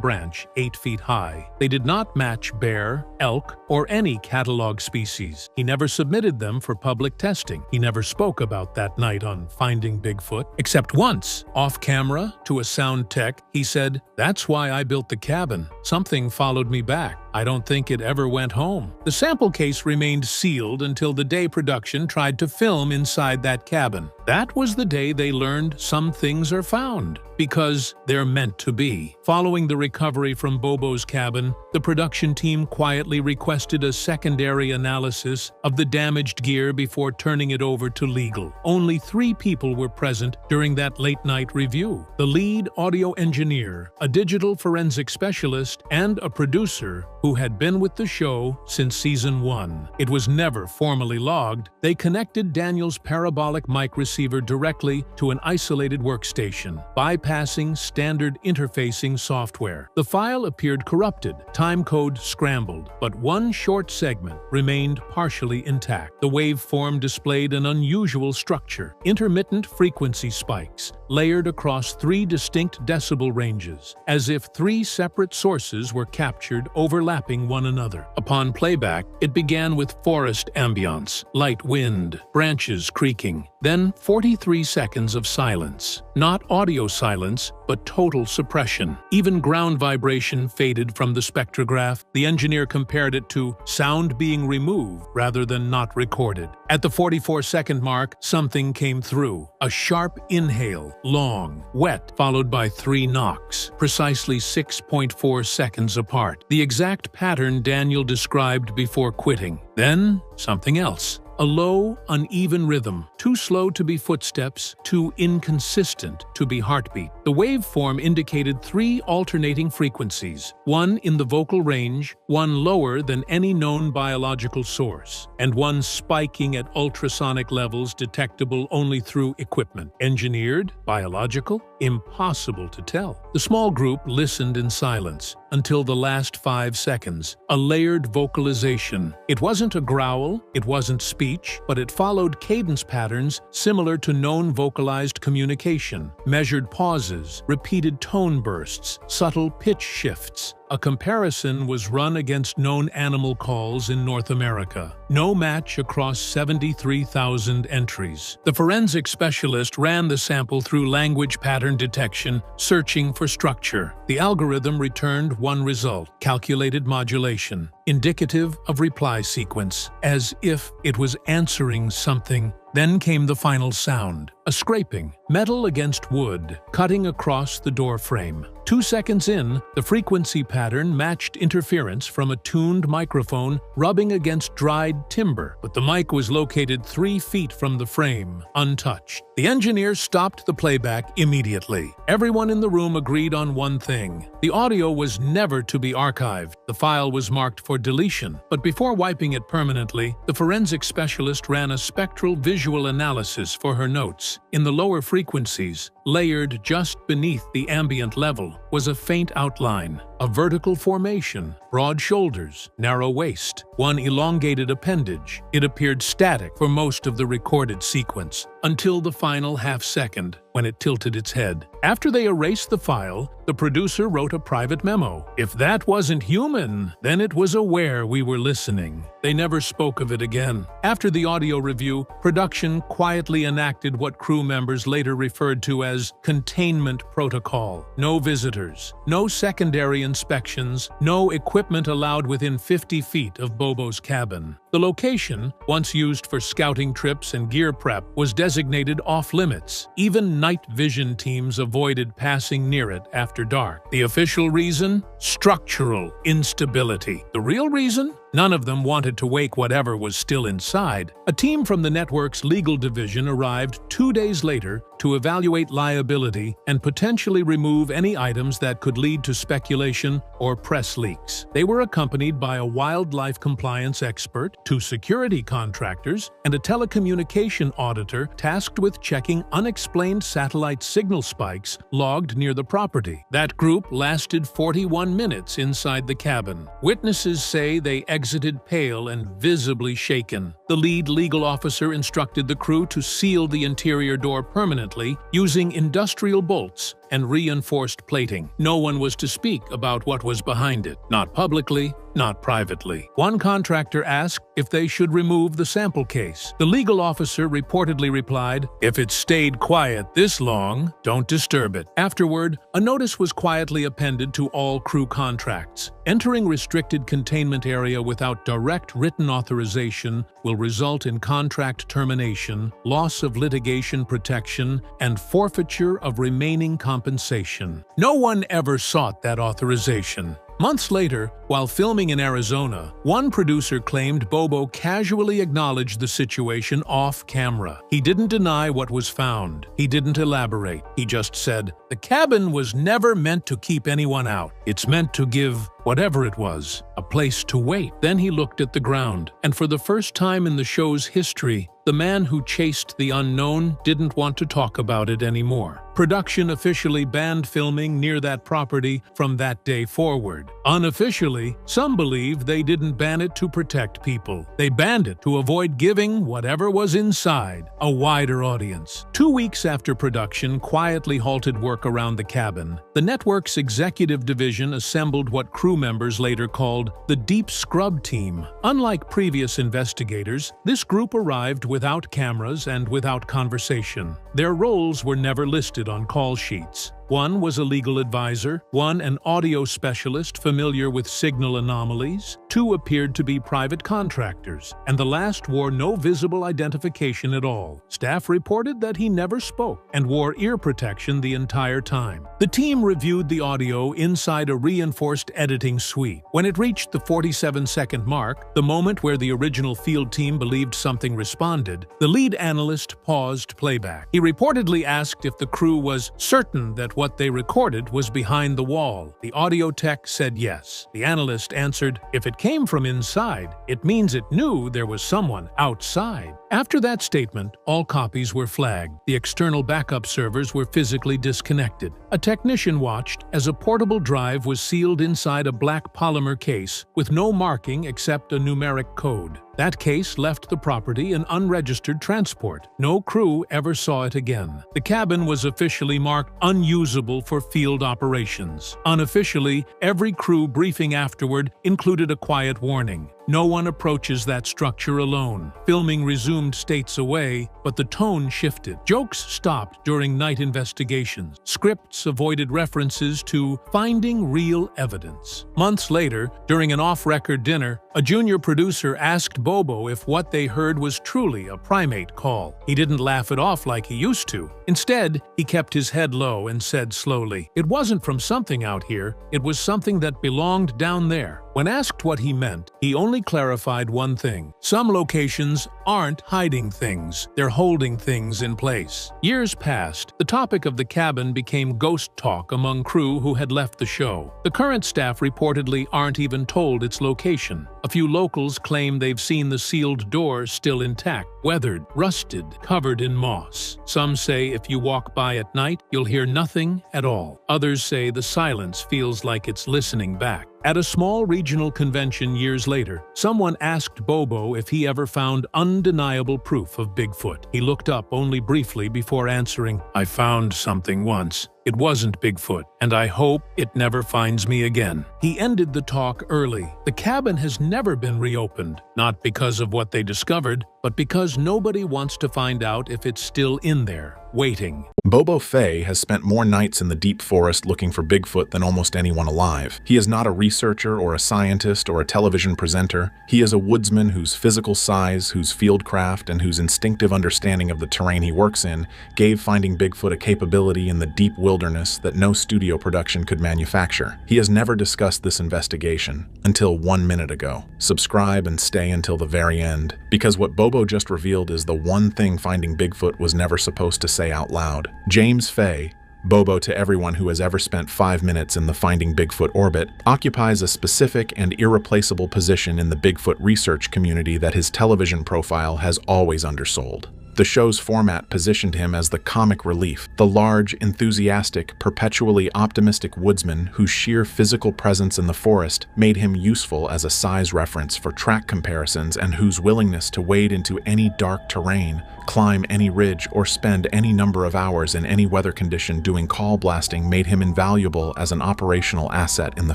branch 8 feet high. They did not match bear, elk, or any catalog species. He never submitted them for public testing. He never spoke about that night on Finding Bigfoot, except once, off-camera, to a sound tech, he said, "That's why I built the cabin. Something followed me back." I don't think it ever went home. The sample case remained sealed until the day production tried to film inside that cabin. That was the day they learned some things are found, because they're meant to be. Following the recovery from Bobo's cabin, the production team quietly requested a secondary analysis of the damaged gear before turning it over to legal. Only 3 people were present during that late-night review: the lead audio engineer, a digital forensic specialist, and a producer who had been with the show since season 1. It was never formally logged. They connected Daniel's parabolic mic receiver directly to an isolated workstation, bypassing standard interfacing software. The file appeared corrupted, timecode scrambled, but one short segment remained partially intact. The waveform displayed an unusual structure: intermittent frequency spikes, layered across 3 distinct decibel ranges, as if 3 separate sources were captured overlapping one another. Upon playback, it began with forest ambience, light wind, branches creaking, then 43 seconds of silence. Not audio silence, but total suppression. Even ground vibration faded from the spectrograph. The engineer compared it to sound being removed rather than not recorded. At the 44-second mark, something came through. A sharp inhale, long, wet, followed by 3 knocks, precisely 6.4 seconds apart. The exact pattern Daniel described before quitting. Then, something else. A low, uneven rhythm, too slow to be footsteps, too inconsistent to be heartbeat. The waveform indicated 3 alternating frequencies, one in the vocal range, one lower than any known biological source, and one spiking at ultrasonic levels detectable only through equipment. Engineered? Biological? Impossible to tell. The small group listened in silence until the last 5 seconds, a layered vocalization. It wasn't a growl, it wasn't speech, but it followed cadence patterns similar to known vocalized communication: measured pauses, repeated tone bursts, subtle pitch shifts. A comparison was run against known animal calls in North America. No match across 73,000 entries. The forensic specialist ran the sample through language pattern detection, searching for structure. The algorithm returned one result: calculated modulation, indicative of reply sequence, as if it was answering something. Then came the final sound, a scraping, metal against wood, cutting across the door frame. 2 seconds in, the frequency pattern matched interference from a tuned microphone rubbing against dried timber, but the mic was located 3 feet from the frame, untouched. The engineer stopped the playback immediately. Everyone in the room agreed on one thing: the audio was never to be archived. The file was marked for deletion, but before wiping it permanently, the forensic specialist ran a spectral visual analysis for her notes. In the lower frequencies, layered just beneath the ambient level, was a faint outline, a vertical formation, broad shoulders, narrow waist, one elongated appendage. It appeared static for most of the recorded sequence, until the final half-second, when it tilted its head. After they erased the file, the producer wrote a private memo. If that wasn't human, then it was aware we were listening. They never spoke of it again. After the audio review, production quietly enacted what crew members later referred to as containment protocol. No visitors, no secondary inspections, no equipment allowed within 50 feet of Bobo's cabin. The location, once used for scouting trips and gear prep, was designated off-limits. Even night vision teams avoided passing near it after dark. The official reason? Structural instability. The real reason? None of them wanted to wake whatever was still inside. A team from the network's legal division arrived 2 days later to evaluate liability and potentially remove any items that could lead to speculation or press leaks. They were accompanied by a wildlife compliance expert, 2 security contractors, and a telecommunication auditor tasked with checking unexplained satellite signal spikes logged near the property. That group lasted 41 minutes inside the cabin. Witnesses say they exited pale and visibly shaken. The lead legal officer instructed the crew to seal the interior door permanently using industrial bolts and reinforced plating. No one was to speak about what was behind it, not publicly, not privately. One contractor asked if they should remove the sample case. The legal officer reportedly replied, "If it stayed quiet this long, don't disturb it." Afterward, a notice was quietly appended to all crew contracts. Entering restricted containment area without direct written authorization will result in contract termination, loss of litigation protection, and forfeiture of remaining compensation. No one ever sought that authorization. Months later, while filming in Arizona, one producer claimed Bobo casually acknowledged the situation off camera. He didn't deny what was found. He didn't elaborate. He just said, "The cabin was never meant to keep anyone out. It's meant to give whatever it was, a place to wait." Then he looked at the ground, and for the first time in the show's history, the man who chased the unknown didn't want to talk about it anymore. Production officially banned filming near that property from that day forward. Unofficially, some believe they didn't ban it to protect people. They banned it to avoid giving whatever was inside a wider audience. 2 weeks after production quietly halted work around the cabin, the network's executive division assembled what crew members later called the Deep Scrub Team. Unlike previous investigators, this group arrived without cameras and without conversation. Their roles were never listed on call sheets. One was a legal advisor, one an audio specialist familiar with signal anomalies, two appeared to be private contractors, and the last wore no visible identification at all. Staff reported that he never spoke and wore ear protection the entire time. The team reviewed the audio inside a reinforced editing suite. When it reached the 47-second mark, the moment where the original field team believed something responded, the lead analyst paused playback. He reportedly asked if the crew was certain that what they recorded was behind the wall. The audio tech said yes. The analyst answered, "If it came from inside, it means it knew there was someone outside." After that statement, all copies were flagged. The external backup servers were physically disconnected. A technician watched as a portable drive was sealed inside a black polymer case with no marking except a numeric code. That case left the property in unregistered transport. No crew ever saw it again. The cabin was officially marked unusable for field operations. Unofficially, every crew briefing afterward included a quiet warning. No one approaches that structure alone. Filming resumed states away, but the tone shifted. Jokes stopped during night investigations. Scripts avoided references to finding real evidence. Months later, during an off-record dinner, a junior producer asked Bobo if what they heard was truly a primate call. He didn't laugh it off like he used to. Instead, he kept his head low and said slowly, "It wasn't from something out here, it was something that belonged down there." When asked what he meant, he only clarified one thing. Some locations aren't hiding things, they're holding things in place. Years passed. The topic of the cabin became ghost talk among crew who had left the show. The current staff reportedly aren't even told its location. A few locals claim they've seen the sealed door still intact, weathered, rusted, covered in moss. Some say if you walk by at night, you'll hear nothing at all. Others say the silence feels like it's listening back. At a small regional convention years later, someone asked Bobo if he ever found undeniable proof of Bigfoot. He looked up only briefly before answering, "I found something once. It wasn't Bigfoot, and I hope it never finds me again." He ended the talk early. The cabin has never been reopened, not because of what they discovered, but because nobody wants to find out if it's still in there, waiting. Bobo Fay has spent more nights in the deep forest looking for Bigfoot than almost anyone alive. He is not a researcher or a scientist or a television presenter. He is a woodsman whose physical size, whose fieldcraft, and whose instinctive understanding of the terrain he works in gave Finding Bigfoot a capability in the deep wilderness that no studio production could manufacture. He has never discussed this investigation until 1 minute ago. Subscribe and stay until the very end, because what Bobo just revealed is the one thing Finding Bigfoot was never supposed to say out loud. James Fay, Bobo to everyone who has ever spent 5 minutes in the Finding Bigfoot orbit, occupies a specific and irreplaceable position in the Bigfoot research community that his television profile has always undersold. The show's format positioned him as the comic relief, the large, enthusiastic, perpetually optimistic woodsman whose sheer physical presence in the forest made him useful as a size reference for track comparisons, and whose willingness to wade into any dark terrain, climb any ridge, or spend any number of hours in any weather condition doing call blasting made him invaluable as an operational asset in the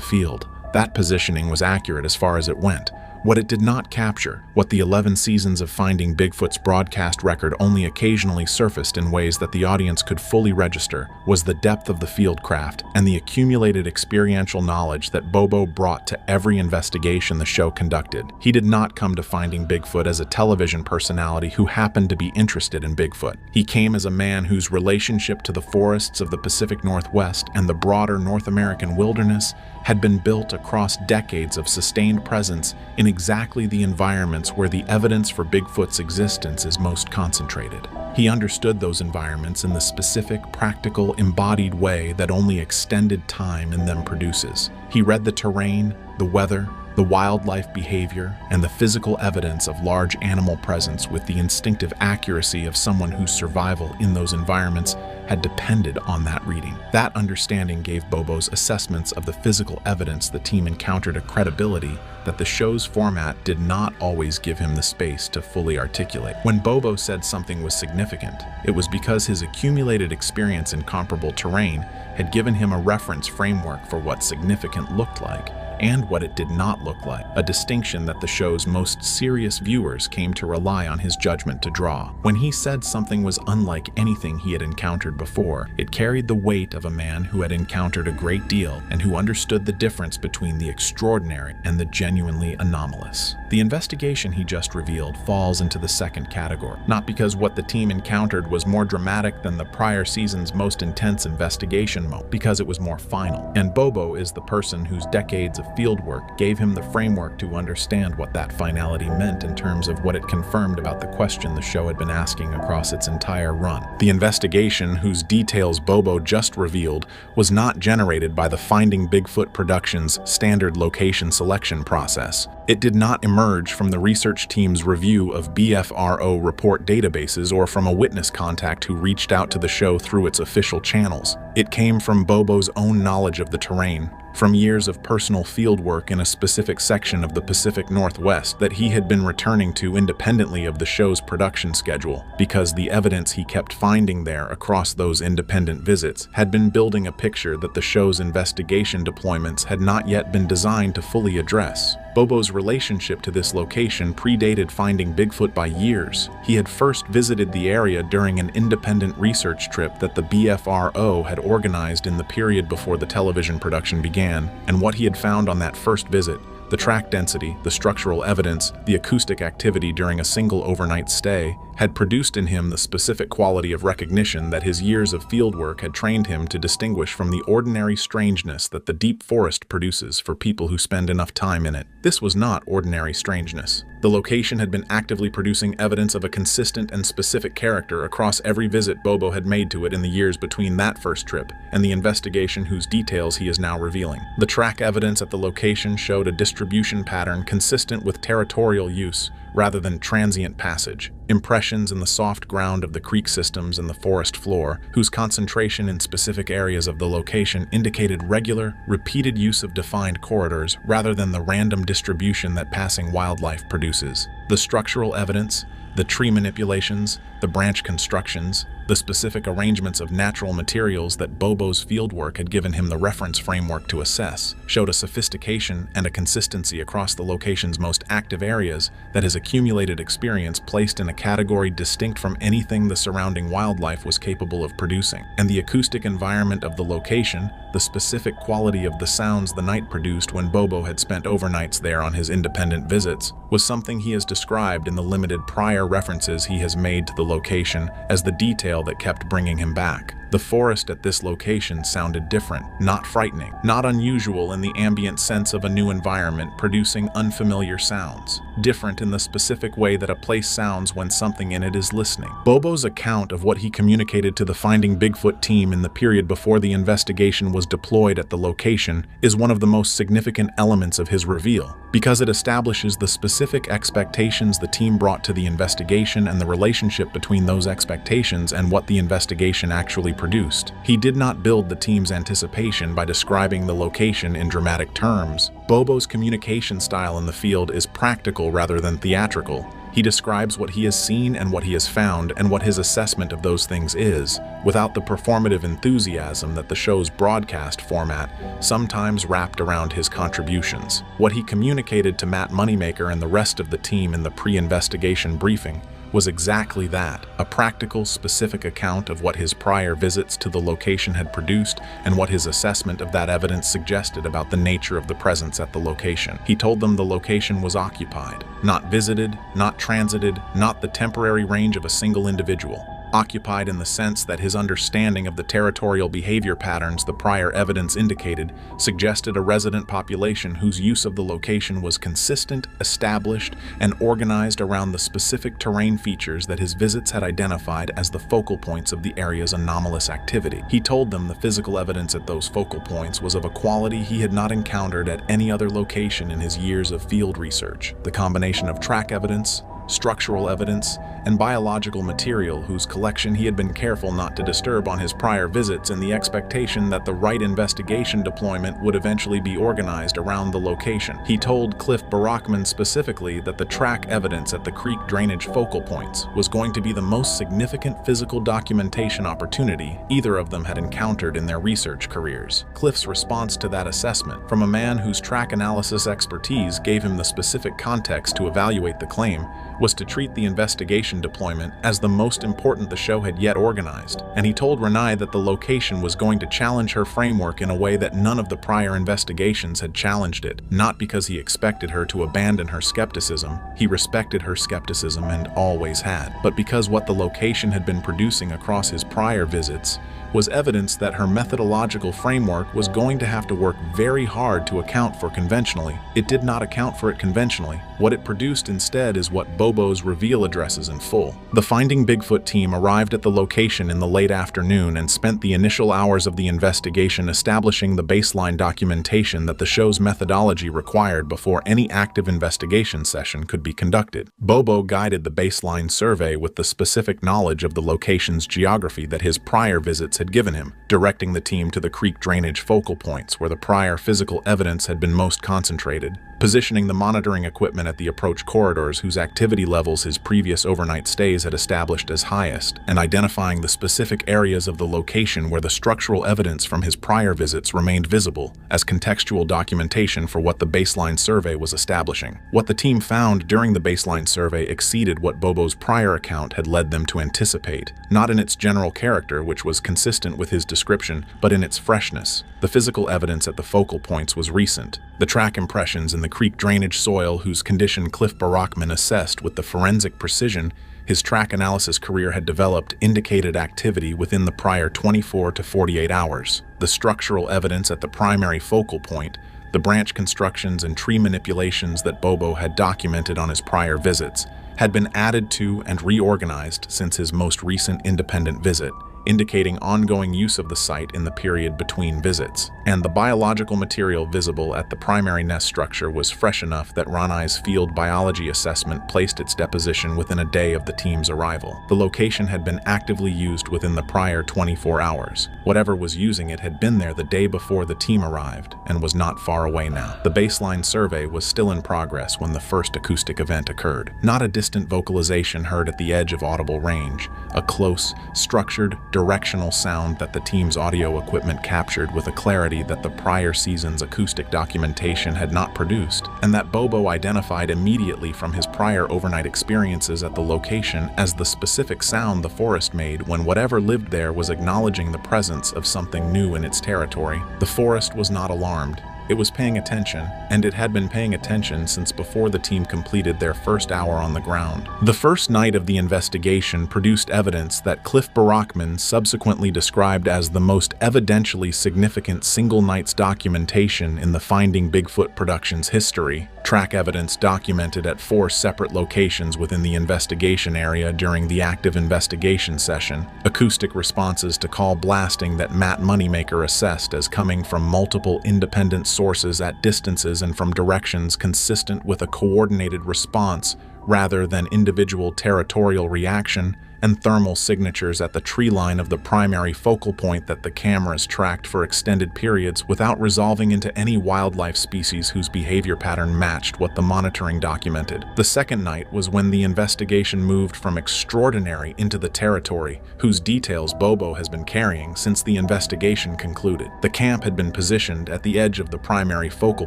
field. That positioning was accurate as far as it went. What it did not capture, what the 11 seasons of Finding Bigfoot's broadcast record only occasionally surfaced in ways that the audience could fully register, was the depth of the fieldcraft and the accumulated experiential knowledge that Bobo brought to every investigation the show conducted. He did not come to Finding Bigfoot as a television personality who happened to be interested in Bigfoot. He came as a man whose relationship to the forests of the Pacific Northwest and the broader North American wilderness had been built across decades of sustained presence in exactly the environments where the evidence for Bigfoot's existence is most concentrated. He understood those environments in the specific, practical, embodied way that only extended time in them produces. He read the terrain, the weather, the wildlife behavior, and the physical evidence of large animal presence with the instinctive accuracy of someone whose survival in those environments had depended on that reading. That understanding gave Bobo's assessments of the physical evidence the team encountered a credibility that the show's format did not always give him the space to fully articulate. When Bobo said something was significant, it was because his accumulated experience in comparable terrain had given him a reference framework for what significant looked like and what it did not look like, a distinction that the show's most serious viewers came to rely on his judgment to draw. When he said something was unlike anything he had encountered before, it carried the weight of a man who had encountered a great deal and who understood the difference between the extraordinary and the genuinely anomalous. The investigation he just revealed falls into the second category, not because what the team encountered was more dramatic than the prior season's most intense investigation mode, because it was more final. And Bobo is the person whose decades of fieldwork gave him the framework to understand what that finality meant in terms of what it confirmed about the question the show had been asking across its entire run. The investigation, whose details Bobo just revealed, was not generated by the Finding Bigfoot Productions standard location selection process. It did not emerge from the research team's review of BFRO report databases or from a witness contact who reached out to the show through its official channels. It came from Bobo's own knowledge of the terrain, from years of personal fieldwork in a specific section of the Pacific Northwest that he had been returning to independently of the show's production schedule, because the evidence he kept finding there across those independent visits had been building a picture that the show's investigation deployments had not yet been designed to fully address. Bobo's relationship to this location predated Finding Bigfoot by years. He had first visited the area during an independent research trip that the BFRO had organized in the period before the television production began, and what he had found on that first visit, the track density, the structural evidence, the acoustic activity during a single overnight stay, had produced in him the specific quality of recognition that his years of fieldwork had trained him to distinguish from the ordinary strangeness that the deep forest produces for people who spend enough time in it. This was not ordinary strangeness. The location had been actively producing evidence of a consistent and specific character across every visit Bobo had made to it in the years between that first trip and the investigation whose details he is now revealing. The track evidence at the location showed a distribution pattern consistent with territorial use rather than transient passage. Impressions in the soft ground of the creek systems and the forest floor, whose concentration in specific areas of the location indicated regular, repeated use of defined corridors rather than the random distribution that passing wildlife produces. The structural evidence, the tree manipulations, the branch constructions, the specific arrangements of natural materials that Bobo's fieldwork had given him the reference framework to assess, showed a sophistication and a consistency across the location's most active areas that his accumulated experience placed in a category distinct from anything the surrounding wildlife was capable of producing. And the acoustic environment of the location, the specific quality of the sounds the night produced when Bobo had spent overnights there on his independent visits, was something he has described in the limited prior references he has made to the location as the detail that kept bringing him back. The forest at this location sounded different, not frightening, not unusual in the ambient sense of a new environment producing unfamiliar sounds. different in the specific way that a place sounds when something in it is listening. Bobo's account of what he communicated to the Finding Bigfoot team in the period before the investigation was deployed at the location is one of the most significant elements of his reveal, because it establishes the specific expectations the team brought to the investigation and the relationship between those expectations and what the investigation actually produced. He did not build the team's anticipation by describing the location in dramatic terms. Bobo's communication style in the field is practical rather than theatrical. He describes what he has seen and what he has found and what his assessment of those things is, without the performative enthusiasm that the show's broadcast format sometimes wrapped around his contributions. What he communicated to Matt Moneymaker and the rest of the team in the pre-investigation briefing was exactly that, a practical, specific account of what his prior visits to the location had produced and what his assessment of that evidence suggested about the nature of the presence at the location. He told them the location was occupied, not visited, not transited, not the temporary range of a single individual. Occupied in the sense that his understanding of the territorial behavior patterns the prior evidence indicated suggested a resident population whose use of the location was consistent, established, and organized around the specific terrain features that his visits had identified as the focal points of the area's anomalous activity. He told them the physical evidence at those focal points was of a quality he had not encountered at any other location in his years of field research. The combination of track evidence, structural evidence, and biological material whose collection he had been careful not to disturb on his prior visits in the expectation that the right investigation deployment would eventually be organized around the location. He told Cliff Barackman specifically that the track evidence at the creek drainage focal points was going to be the most significant physical documentation opportunity either of them had encountered in their research careers. Cliff's response to that assessment, from a man whose track analysis expertise gave him the specific context to evaluate the claim, was to treat the investigation deployment as the most important the show had yet organized, and he told Ranae that the location was going to challenge her framework in a way that none of the prior investigations had challenged it, not because he expected her to abandon her skepticism, he respected her skepticism and always had, but because what the location had been producing across his prior visits was evidence that her methodological framework was going to have to work very hard to account for conventionally. It did not account for it conventionally. What it produced instead is what Bobo's reveal addresses in full. The Finding Bigfoot team arrived at the location in the late afternoon and spent the initial hours of the investigation establishing the baseline documentation that the show's methodology required before any active investigation session could be conducted. Bobo guided the baseline survey with the specific knowledge of the location's geography that his prior visits had given him, directing the team to the creek drainage focal points where the prior physical evidence had been most concentrated, positioning the monitoring equipment at the approach corridors whose activity levels his previous overnight stays had established as highest, and identifying the specific areas of the location where the structural evidence from his prior visits remained visible as contextual documentation for what the baseline survey was establishing. What the team found during the baseline survey exceeded what Bobo's prior account had led them to anticipate, not in its general character, which was consistent with his description, but in its freshness. The physical evidence at the focal points was recent. The track impressions in the creek drainage soil whose condition Cliff Barackman assessed with the forensic precision his track analysis career had developed indicated activity within the prior 24 to 48 hours. The structural evidence at the primary focal point, the branch constructions and tree manipulations that Bobo had documented on his prior visits, had been added to and reorganized since his most recent independent visit, indicating ongoing use of the site in the period between visits. And the biological material visible at the primary nest structure was fresh enough that Ranae's field biology assessment placed its deposition within a day of the team's arrival. The location had been actively used within the prior 24 hours. Whatever was using it had been there the day before the team arrived and was not far away now. The baseline survey was still in progress when the first acoustic event occurred. Not a distant vocalization heard at the edge of audible range, a close, structured, directional sound that the team's audio equipment captured with a clarity that the prior season's acoustic documentation had not produced, and that Bobo identified immediately from his prior overnight experiences at the location as the specific sound the forest made when whatever lived there was acknowledging the presence of something new in its territory. The forest was not alarmed. It was paying attention, and it had been paying attention since before the team completed their first hour on the ground. The first night of the investigation produced evidence that Cliff Barackman subsequently described as the most evidentially significant single night's documentation in the Finding Bigfoot production's history. Track evidence documented at 4 separate locations within the investigation area during the active investigation session. Acoustic responses to call blasting that Matt Moneymaker assessed as coming from multiple independent sources at distances and from directions consistent with a coordinated response rather than individual territorial reaction, and thermal signatures at the tree line of the primary focal point that the cameras tracked for extended periods without resolving into any wildlife species whose behavior pattern matched what the monitoring documented. The second night was when the investigation moved from extraordinary into the territory, whose details Bobo has been carrying since the investigation concluded. The camp had been positioned at the edge of the primary focal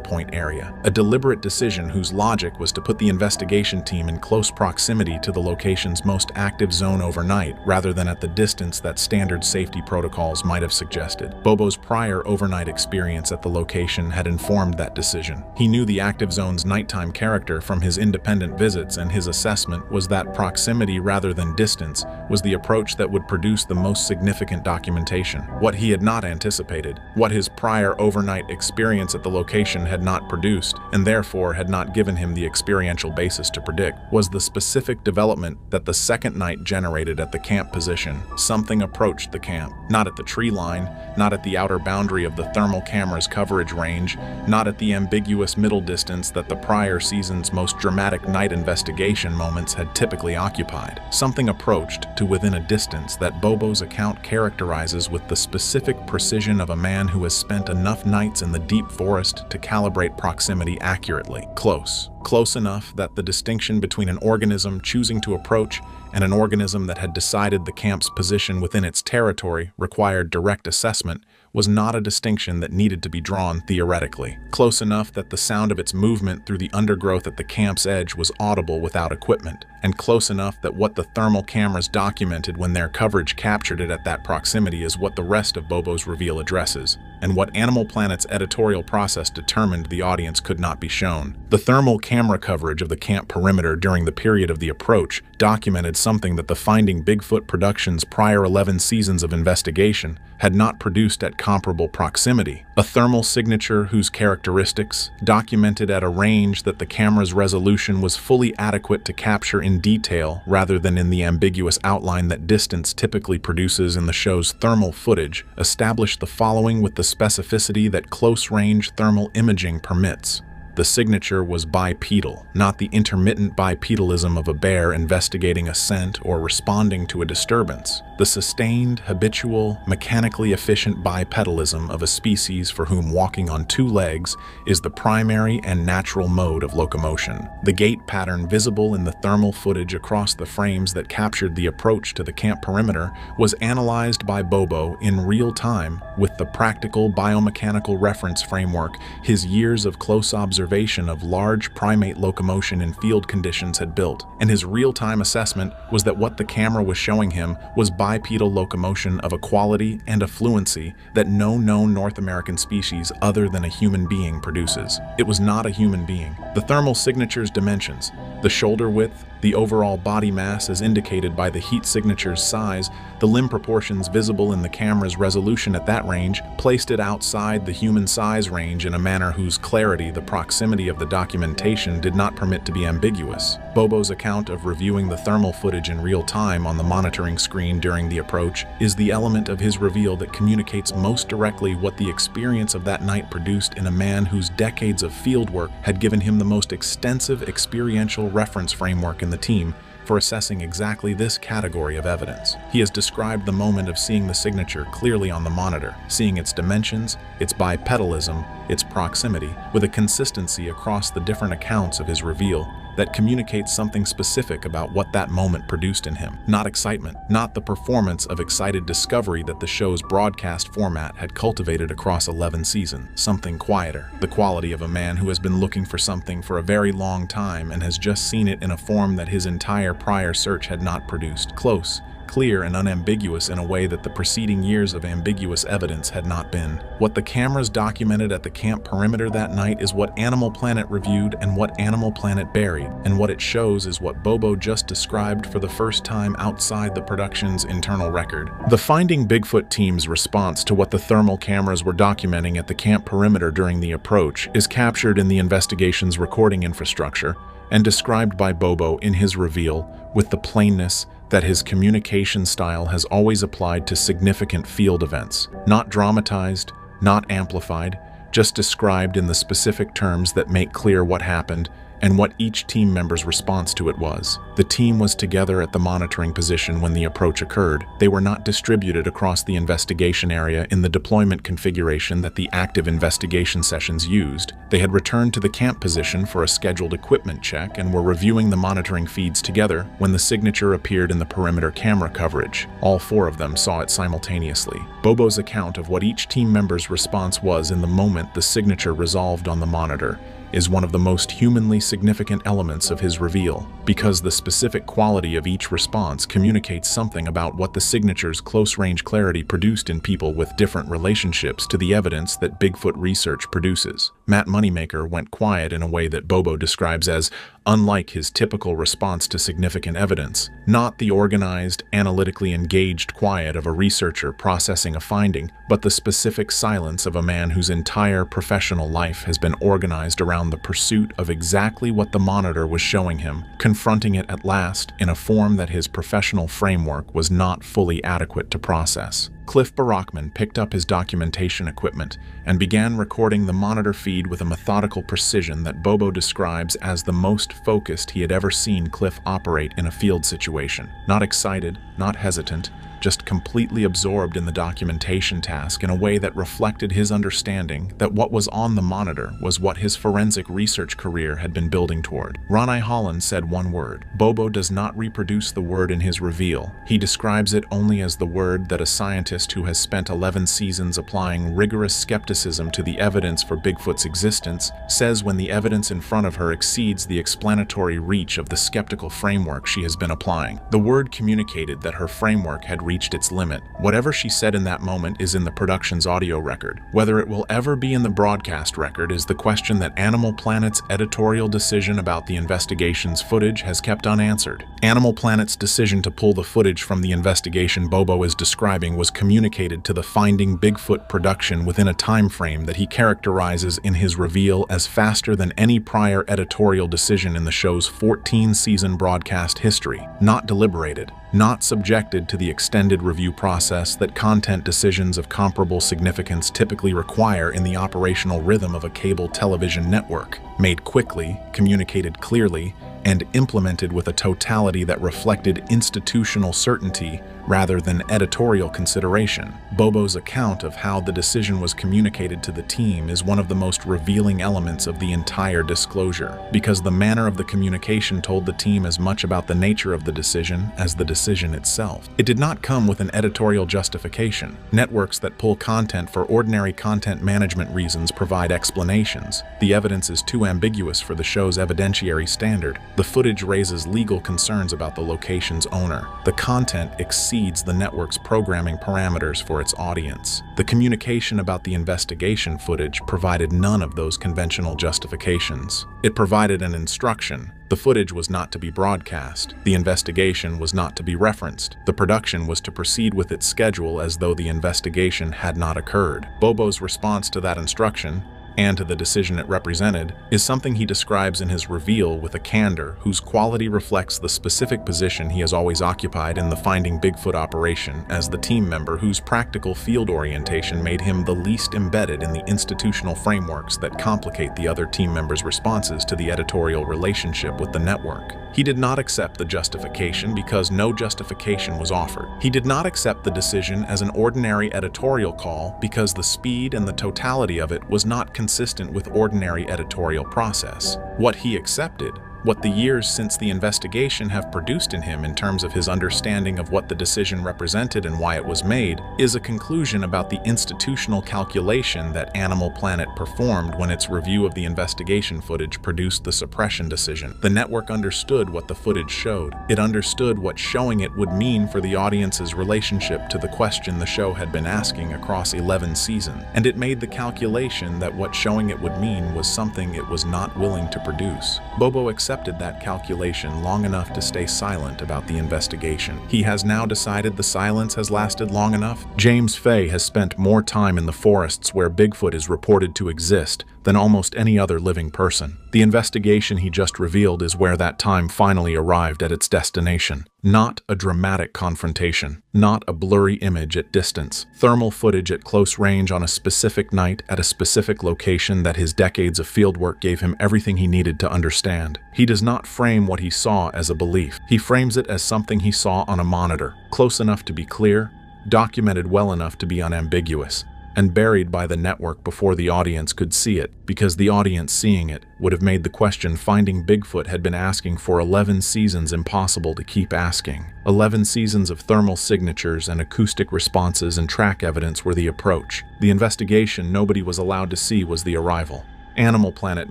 point area, a deliberate decision whose logic was to put the investigation team in close proximity to the location's most active zone overnight, rather than at the distance that standard safety protocols might have suggested. Bobo's prior overnight experience at the location had informed that decision. He knew the active zone's nighttime character from his independent visits, and his assessment was that proximity rather than distance was the approach that would produce the most significant documentation. What he had not anticipated, what his prior overnight experience at the location had not produced, and therefore had not given him the experiential basis to predict, was the specific development that the second night generated at the camp position. Something approached the camp, not at the tree line, not at the outer boundary of the thermal camera's coverage range, not at the ambiguous middle distance that the prior season's most dramatic night investigation moments had typically occupied. Something approached to within a distance that Bobo's account characterizes with the specific precision of a man who has spent enough nights in the deep forest to calibrate proximity accurately. Close enough that the distinction between an organism choosing to approach and an organism that had decided the camp's position within its territory required direct assessment was not a distinction that needed to be drawn theoretically. Close enough that the sound of its movement through the undergrowth at the camp's edge was audible without equipment, and close enough that what the thermal cameras documented when their coverage captured it at that proximity is what the rest of Bobo's reveal addresses, and what Animal Planet's editorial process determined the audience could not be shown. The thermal camera coverage of the camp perimeter during the period of the approach documented something that the Finding Bigfoot production's prior 11 seasons of investigation had not produced at comparable proximity. A thermal signature whose characteristics, documented at a range that the camera's resolution was fully adequate to capture in detail rather than in the ambiguous outline that distance typically produces in the show's thermal footage, established the following with the specificity that close-range thermal imaging permits. The signature was bipedal, not the intermittent bipedalism of a bear investigating a scent or responding to a disturbance. The sustained, habitual, mechanically efficient bipedalism of a species for whom walking on 2 legs is the primary and natural mode of locomotion. The gait pattern visible in the thermal footage across the frames that captured the approach to the camp perimeter was analyzed by Bobo in real time with the practical biomechanical reference framework his years of close observation of large primate locomotion in field conditions had built, and his real-time assessment was that what the camera was showing him was bipedal locomotion of a quality and a fluency that no known North American species other than a human being produces. It was not a human being. The thermal signature's dimensions, the shoulder width, the overall body mass as indicated by the heat signature's size, the limb proportions visible in the camera's resolution at that range, placed it outside the human size range in a manner whose clarity the proximity of the documentation did not permit to be ambiguous. Bobo's account of reviewing the thermal footage in real time on the monitoring screen during the approach is the element of his reveal that communicates most directly what the experience of that night produced in a man whose decades of fieldwork had given him the most extensive experiential reference framework in the team for assessing exactly this category of evidence. He has described the moment of seeing the signature clearly on the monitor, seeing its dimensions, its bipedalism, its proximity, with a consistency across the different accounts of his reveal that communicates something specific about what that moment produced in him. Not excitement, not the performance of excited discovery that the show's broadcast format had cultivated across 11 seasons. Something quieter, the quality of a man who has been looking for something for a very long time and has just seen it in a form that his entire prior search had not produced. Close, clear and unambiguous in a way that the preceding years of ambiguous evidence had not been. What the cameras documented at the camp perimeter that night is what Animal Planet reviewed and what Animal Planet buried, and what it shows is what Bobo just described for the first time outside the production's internal record. The Finding Bigfoot team's response to what the thermal cameras were documenting at the camp perimeter during the approach is captured in the investigation's recording infrastructure and described by Bobo in his reveal with the plainness that his communication style has always applied to significant field events, not dramatized, not amplified, just described in the specific terms that make clear what happened and what each team member's response to it was. The team was together at the monitoring position when the approach occurred. They were not distributed across the investigation area in the deployment configuration that the active investigation sessions used. They had returned to the camp position for a scheduled equipment check and were reviewing the monitoring feeds together when the signature appeared in the perimeter camera coverage. All four of them saw it simultaneously. Bobo's account of what each team member's response was in the moment the signature resolved on the monitor is one of the most humanly significant elements of his reveal, because the specific quality of each response communicates something about what the signature's close-range clarity produced in people with different relationships to the evidence that Bigfoot research produces. Matt Moneymaker went quiet in a way that Bobo describes as unlike his typical response to significant evidence, not the organized, analytically engaged quiet of a researcher processing a finding, but the specific silence of a man whose entire professional life has been organized around the pursuit of exactly what the monitor was showing him, confronting it at last in a form that his professional framework was not fully adequate to process. Cliff Barackman picked up his documentation equipment and began recording the monitor feed with a methodical precision that Bobo describes as the most focused he had ever seen Cliff operate in a field situation. Not excited, not hesitant, just completely absorbed in the documentation task in a way that reflected his understanding that what was on the monitor was what his forensic research career had been building toward. Ranae Holland said one word. Bobo does not reproduce the word in his reveal. He describes it only as the word that a scientist who has spent 11 seasons applying rigorous skepticism to the evidence for Bigfoot's existence says when the evidence in front of her exceeds the explanatory reach of the skeptical framework she has been applying. The word communicated that her framework had reached its limit. Whatever she said in that moment is in the production's audio record. Whether it will ever be in the broadcast record is the question that Animal Planet's editorial decision about the investigation's footage has kept unanswered. Animal Planet's decision to pull the footage from the investigation Bobo is describing was communicated to the Finding Bigfoot production within a time frame that he characterizes in his reveal as faster than any prior editorial decision in the show's 14-season broadcast history. Not deliberated, not subjected to the extended review process that content decisions of comparable significance typically require in the operational rhythm of a cable television network. Made quickly, communicated clearly, and implemented with a totality that reflected institutional certainty rather than editorial consideration. Bobo's account of how the decision was communicated to the team is one of the most revealing elements of the entire disclosure, because the manner of the communication told the team as much about the nature of the decision as the decision itself. It did not come with an editorial justification. Networks that pull content for ordinary content management reasons provide explanations. The evidence is too ambiguous for the show's evidentiary standard. The footage raises legal concerns about the location's owner. The content exceeds the network's programming parameters for its audience. The communication about the investigation footage provided none of those conventional justifications. It provided an instruction. The footage was not to be broadcast. The investigation was not to be referenced. The production was to proceed with its schedule as though the investigation had not occurred. Bobo's response to that instruction, and to the decision it represented, is something he describes in his reveal with a candor whose quality reflects the specific position he has always occupied in the Finding Bigfoot operation as the team member whose practical field orientation made him the least embedded in the institutional frameworks that complicate the other team members' responses to the editorial relationship with the network. He did not accept the justification because no justification was offered. He did not accept the decision as an ordinary editorial call because the speed and the totality of it was not consistent with ordinary editorial process. What he accepted What the years since the investigation have produced in him in terms of his understanding of what the decision represented and why it was made is a conclusion about the institutional calculation that Animal Planet performed when its review of the investigation footage produced the suppression decision. The network understood what the footage showed. It understood what showing it would mean for the audience's relationship to the question the show had been asking across 11 seasons, and it made the calculation that what showing it would mean was something it was not willing to produce. Bobo accepted that calculation long enough to stay silent about the investigation. He has now decided the silence has lasted long enough. James Fay has spent more time in the forests where Bigfoot is reported to exist than almost any other living person. The investigation he just revealed is where that time finally arrived at its destination. Not a dramatic confrontation, not a blurry image at distance. Thermal footage at close range on a specific night at a specific location that his decades of fieldwork gave him everything he needed to understand. He does not frame what he saw as a belief. He frames it as something he saw on a monitor, close enough to be clear, documented well enough to be unambiguous, and buried by the network before the audience could see it, because the audience seeing it would have made the question Finding Bigfoot had been asking for 11 seasons impossible to keep asking. 11 seasons of thermal signatures and acoustic responses and track evidence were the approach. The investigation nobody was allowed to see was the arrival. Animal Planet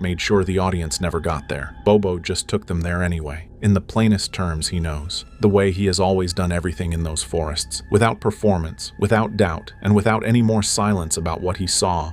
made sure the audience never got there. Bobo just took them there anyway. In the plainest terms he knows, the way he has always done everything in those forests, without performance, without doubt, and without any more silence about what he saw